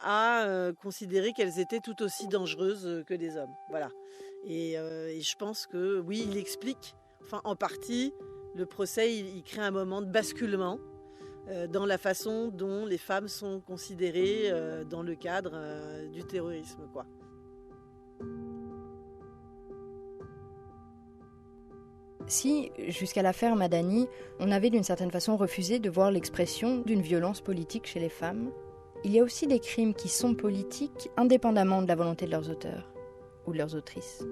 à considérer qu'elles étaient tout aussi dangereuses que les hommes. Voilà. Et je pense que oui, il explique, enfin en partie, le procès, il crée un moment de basculement dans la façon dont les femmes sont considérées dans le cadre du terrorisme, quoi. Si, jusqu'à l'affaire Madani, on avait d'une certaine façon refusé de voir l'expression d'une violence politique chez les femmes, il y a aussi des crimes qui sont politiques indépendamment de la volonté de leurs auteurs ou de leurs autrices.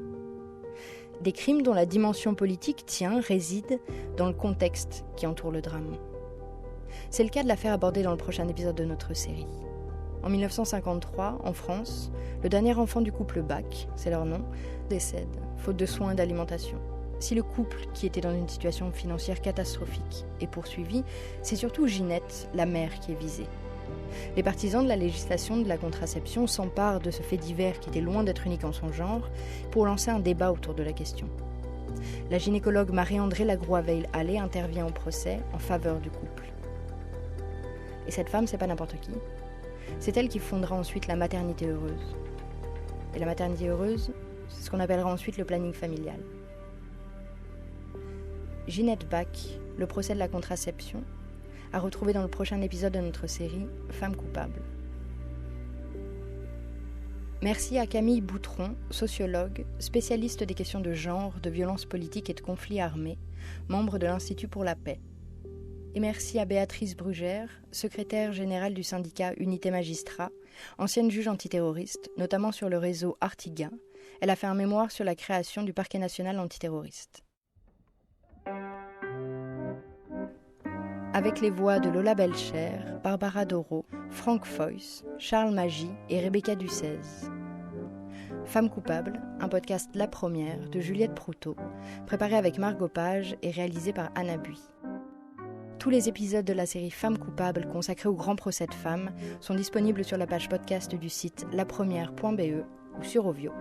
Des crimes dont la dimension politique réside dans le contexte qui entoure le drame. C'est le cas de l'affaire abordée dans le prochain épisode de notre série. En 1953, en France, le dernier enfant du couple Bach, c'est leur nom, décède, faute de soins et d'alimentation. Si le couple, qui était dans une situation financière catastrophique, est poursuivi, c'est surtout Ginette, la mère, qui est visée. Les partisans de la législation de la contraception s'emparent de ce fait divers qui était loin d'être unique en son genre pour lancer un débat autour de la question. La gynécologue Marie-Andrée Lagroix-Veil-Allais intervient au procès en faveur du couple. Et cette femme, c'est pas n'importe qui. C'est elle qui fondera ensuite la maternité heureuse. Et la maternité heureuse, c'est ce qu'on appellera ensuite le planning familial. Ginette Bach, le procès de la contraception, à retrouver dans le prochain épisode de notre série Femmes coupables. Merci à Camille Boutron, sociologue, spécialiste des questions de genre, de violence politique et de conflits armés, membre de l'Institut pour la paix. Et merci à Béatrice Brugère, secrétaire générale du syndicat Unité Magistrat, ancienne juge antiterroriste, notamment sur le réseau Artiga. Elle a fait un mémoire sur la création du parquet national antiterroriste. Avec les voix de Lola Belcher, Barbara Doro, Franck Foyce, Charles Magy et Rebecca Ducez. Femmes coupables, un podcast La Première de Juliette Proutot, préparé avec Margot Page et réalisé par Anna Bui. Tous les épisodes de la série Femmes coupables consacrés au grand procès de femmes sont disponibles sur la page podcast du site lapremière.be ou sur Ovio.